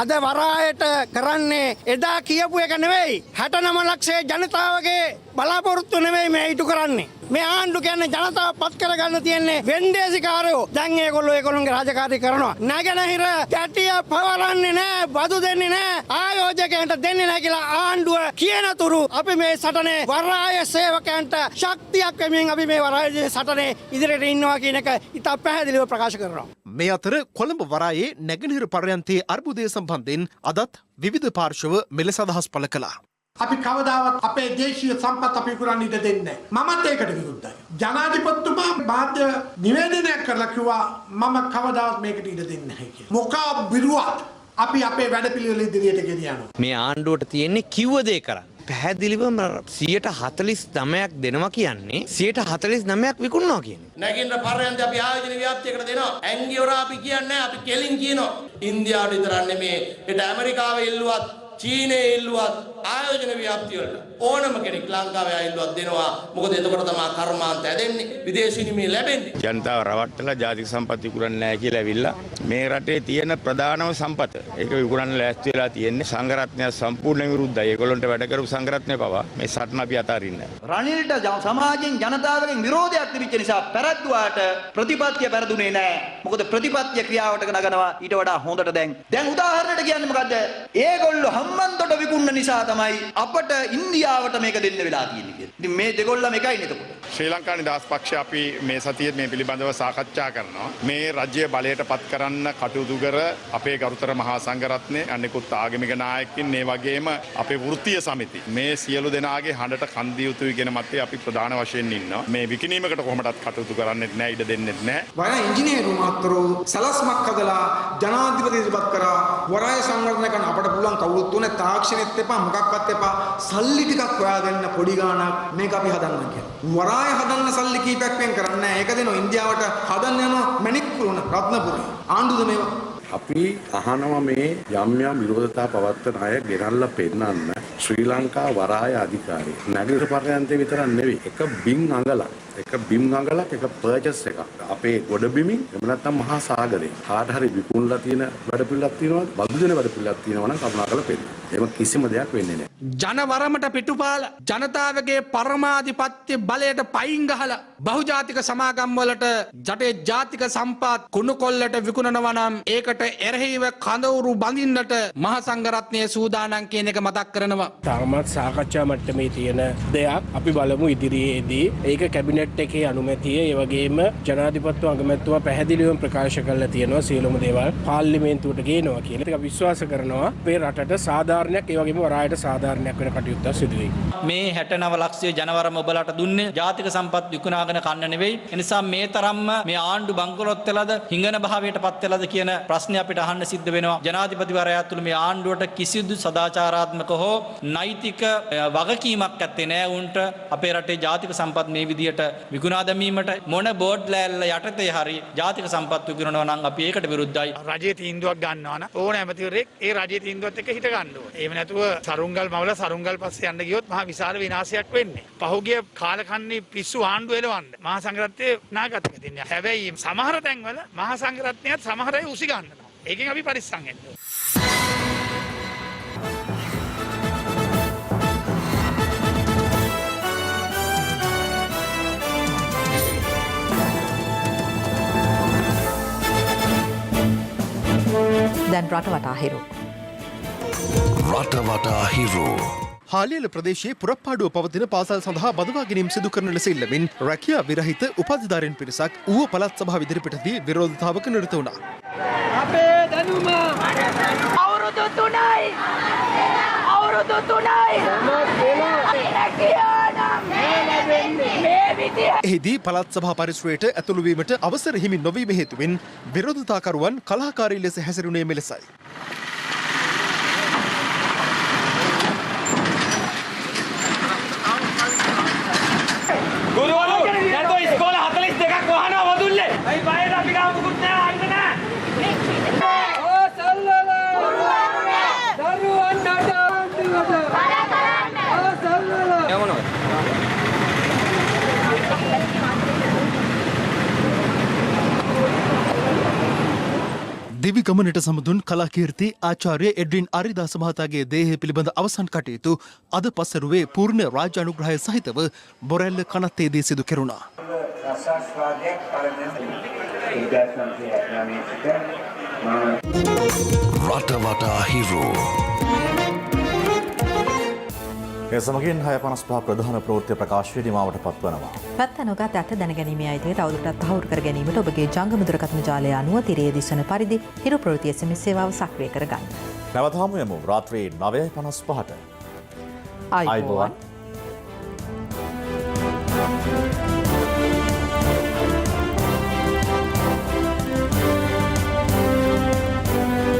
S20: අද වරායට කරන්නේ එදා කියපු එක නෙවෙයි 69 ලක්ෂයේ ජනතාවගේ බලාපොරොත්තු නෙවෙයි මේ ඉටු කරන්නේ. මේ ආණ්ඩු කියන්නේ ජනතාව පත් කරගන්න තියෙන්නේ වෙන්දේසිකාරයෝ. දැන් ඒගොල්ලෝගේ රාජකාරී කරනවා. නැගෙනහිර ගැටිය පවරන්නේ නැහැ, බදු දෙන්නේ නැහැ, ආයෝජකයන්ට දෙන්නේ නැහැ කියලා ආණ්ඩුව කියනතුරු අපි මේ සටනේ වරාය සේවකයන්ට ශක්තියක් වෙමින් අපි මේ වරාය සටනේ ඉදිරියට ඉන්නවා කියන එක ඉතා පැහැදිලිව ප්‍රකාශ කරනවා.
S3: මේ අතර කොළඹ වරායේ නැගෙනහිර පර්යන්තයේ අර්බුදය සම්බන්ධයෙන් අදත් විවිධ පාර්ශව මෙලෙස අදහස් පළ කළා.
S20: අපි කවදාවත් අපේ දේශීය සම්පත් අපි පුරන්න ඉඩ දෙන්නේ නැහැ. මමත් ඒකට විරුද්ධයි. ජනාධිපතිතුමා මාධ්‍ය නිවේදනයක් කරලා කිව්වා මම කවදාවත් මේකට ඉඩ දෙන්නේ නැහැ කියලා. මොකා බිරුවත් අපි අපේ වැඩපිළිවෙල ඉදිරියට ගෙනියනවා.
S6: මේ ආණ්ඩුවට තියෙන්නේ කිව්ව දේ කරන්න. පැහැදිලිවම 149ක් දෙනවා කියන්නේ 149ක් විකුණනවා කියන්නේ.
S8: නැගින්න පර්යන්තය අපි ආයෝජන ව්‍යාප්තියකට දෙනවා. ඇංගියෝරා අපි කියන්නේ අපි කෙලින් කියනවා. ඉන්දියාවට විතරක් නෙමේ. ඒට ඇමරිකාවේ ඉල්ලුවත්, චීනයේ ඉල්ලුවත්, ආයෝජන ව්‍යාප්තිය වලට ඕනම කෙනෙක් ලංකාවේ ආයිල්ලුවක් දෙනවා. මොකද එතකොට තමයි කර්මාන්ත ඇදෙන්නේ. විදේශ විනිමය ලැබෙන්නේ.
S24: ජනතාව රවට්ටලා ජාතික සම්පත් විකුණන්නේ නැහැ කියලා ඇවිල්ලා මේ රටේ තියෙන ප්‍රධානම සම්පත ඒක විකුණන්න ලෑස්ති වෙලා තියෙන්නේ සංඝරත්නය සම්පූර්ණ විරුද්ධයි. ඒගොල්ලන්ට වැඩ කරපු සංඝරත්නය පවා මේ සටන අපි අතාරින්නේ නැහැ.
S13: රනිල්ට සමාජයෙන් ජනතාවගෙන් විරෝධයක් තිබිච්ච නිසා පැරද්දුවාට ප්‍රතිපත්තිය පැරදුනේ නැහැ. මොකද ප්‍රතිපත්තිය ක්‍රියාවට නගනවා ඊට වඩා හොඳට දැන් උදාහරණයක් කියන්නේ මොකද්ද? ඒගොල්ලෝ හම්බන්තොට විකුණන නිසා තමයි අපට ඉන්දියාවට මේක දෙන්න වෙලා තියෙන්නේ කියලා. ඉතින් මේ දෙගොල්ලම එකයි නේද?
S14: ශ්‍රී ලංකා නිදහස් පක්ෂය අපි මේ සතියේ මේ පිළිබඳව සාකච්ඡා කරනවා. මේ රජය බලයට පත් කරන්න කටයුතු කර අපේ ගරුතර මහා සංඝරත්නය අනෙකුත් ආගමික නායකයින් මේ වගේම අපේ වෘත්තීය සමිති මේ සියලු දෙනාගේ හඬට කන් දිය යුතුයි කියන මතය අපි ප්‍රධාන වශයෙන් ඉන්නවා. මේ විකිණීමකට කොහොමදත් කටයුතු කරන්නෙත් නැහැ, ඉඩ දෙන්නෙත් නැහැ.
S16: වරාය ඉංජිනේරු මාත්‍රෝ සලස්මක් හදලා ජනාධිපතිතුමත් කරා වරාය සංවර්ධනය කරන්න අපට පුළුවන් කවුරුත් උනේ තාක්ෂණෙත් එපා මොකක්වත් එපා සල්ලි ටිකක් හොයා දෙන්න පොඩි ගාණක් මේක අපි හදන්න කියලා. වරාය හදන්න සල්ලි කීපයක් වෙන් කරන්නේ නැහැ. ඒක දෙනවා ඉන්දියාවට හදන්න යනවා මැණික්කුරුණ රත්නපුරේ. ආණ්ඩුද මේවා?
S7: අපි අහනවා මේ යම් යම් විරෝධතා පවත්වන අය ගෙනල්ලා පෙන්නන්න ශ්‍රී ලංකා වරාය අධිකාරිය. නැගිට පර්යන්තේ විතරක් නෙවෙයි. එක බිම් අඟලක්. එක බිම් අඟලක් එක පර්චස් එකක්. අපේ ගොඩ බිමින් එහෙම නැත්නම් මහා සාගරේ. කාට හරි විකුණලා තියෙන වැඩ පිළිලක් තියෙනවද? බදු දෙන වැඩ පිළිලක් තියෙනවා නම් කරුණාකරලා පෙන්නන්න. එහෙම කිසිම දෙයක් වෙන්නේ නැහැ.
S16: ජනවරමට පිටුපාල ජනතාවගේ පරමාධිපත්‍ය බලයට පයින් ගහලා බහුජාතික සමාගම් වලට ජටේ ජාතික සම්පත් කුණු කොල්ලට විකුණනවා නම් ඒකට එරෙහිව කඳවුරු බඳින්නට මහා සංඝරත්නයේ සූදානම් කියන එක මතක් කරනවා.
S17: තාමත් සාකච්ඡා මට්ටමේ තියෙන දෙයක් අපි බලමු ඉදිරියේදී ඒක කැබිනට් එකේ අනුමැතිය ඒ වගේම ජනාධිපතිතුමා අගමැතිතුමා පැහැදිලිවම ප්‍රකාශ කරලා තියෙනවා සියලුම දේවල් පාර්ලිමේන්තුවට ගේනවා කියලා. ඒක විශ්වාස කරනවා අපේ රටට සාධාරණයක් ඒ වගේම වරායට සාධාරණයක් වෙන කටයුත්තක් සිදු වෙයි.
S13: මේ 69 ලක්ෂය ජනවරම ඔබලාට දුන්නේ ජාතික සම්පත් විකුණාගෙන කන්න නෙවෙයි. ඒ නිසා මේ තරම්ම මේ ආණ්ඩු බංකොලොත් වෙලාද හිඟන භාවයට පත් වෙලාද කියන ප්‍රශ්නේ අපිට අහන්න සිද්ධ වෙනවා. ජනාධිපතිවරයා තුළ මේ ආණ්ඩුවට කිසිදු සදාචාරාත්මක හෝ නෛතික වගකීමක් නැත්තේ නෑ උන්ට අපේ රටේ ජාතික සම්පත් මේ විදියට විකුණා දැමීමට මොන බෝඩ් ලෑල්ල යටතේ හරි ජාතික සම්පත් විකුණනවා නම් අපි ඒකට විරුද්ධයි.
S16: රජයේ තීන්දුවක් ගන්නවා නම් ඕන ඇමතිවරයෙක් ඒ රජයේ තීන්දුවත් එක්ක හිට ගන්න ඕනේ. එහෙම නැතුව සරුංගල් මවල සරුංගල් පස්සේ යන්න ගියොත් මහා විශාල විනාශයක් වෙන්නේ. පහුගිය කාලකන්ණි පිස්සු ආණ්ඩුව එලවන්න මහා සංඝරත්නයේ නායකත්වය දෙන්නේ. හැබැයි සමහර තැන්වල මහා සංඝරත්නයත් සමහර අය උසි ගන්නවා. ඒකෙන් අපි පරිස්සම් වෙන්න ඕනේ.
S2: දැන් රටවටා හිරු.
S19: රටවටා හිරු.
S3: හාලියල ප්‍රදේශයේ පුරප්පාඩුව පවතින පාසල් සඳහා බදවා ගැනීම සිදු කරන ලෙස ඉල්ලමින් රැකියා විරහිත උපාධිධාරීන් පිරිසක් ඌව පළාත් සභාව ඉදිරිපිටදී විරෝධතාවක නිරත වුණා.
S16: අපේ දැනුම අවුරුදු 3යි අවුරුදු 3යි
S3: එහිදී පළාත් සභා පරිසරයට ඇතුළු වීමට අවසර හිමි නොවීම හේතුවෙන් විරෝධතාකරුවන් කලහකාරී ලෙස හැසිරුණේ මෙලෙසයි.
S16: ගුරුවරු දැන් તો ඉස්කෝල 42ක් වහනවා වදුල්ලේ. අයි බයද අපි ගාව මුකුත් නෑ අන්න නෑ. ඕ සල්ලලා දරුවන්ට ආන්තිමට ඕ සල්ලලා යමනවා.
S3: දිවි ගමනට සමුදුන් කලාකීර්ති ආචාර්ය එඩ්වින් අරිදාස මහතාගේ දේහය පිළිබඳ අවසන් කටයුතු අද පසරුවේ පූර්ණ රාජ්‍ය අනුග්‍රහය සහිතව බොරැල්ල කනත්තේදී සිදු කෙරුණා.
S19: රටවටා හිරු.
S1: ඒ සමගින් 6:55 ප්‍රධාන ප්‍රවෘත්ති ප්‍රකාශය නිමාවට පත්වනවා.
S2: පැත්ත නොගත් ඇත දැනගැනීමේ අයිතිය තවදුරටත් තහවුරු කර ගැනීමට ඔබගේ ජංගම දුරකථන ජාලය අනුව තිරයේ දිස්වන පරිදි හිරු ප්‍රවෘත්ති SMS සේවාව සක්‍රිය කරගන්න.
S1: නැවත හමු යමු රාත්‍රී 9:55ට.
S2: ආයුබෝවන්.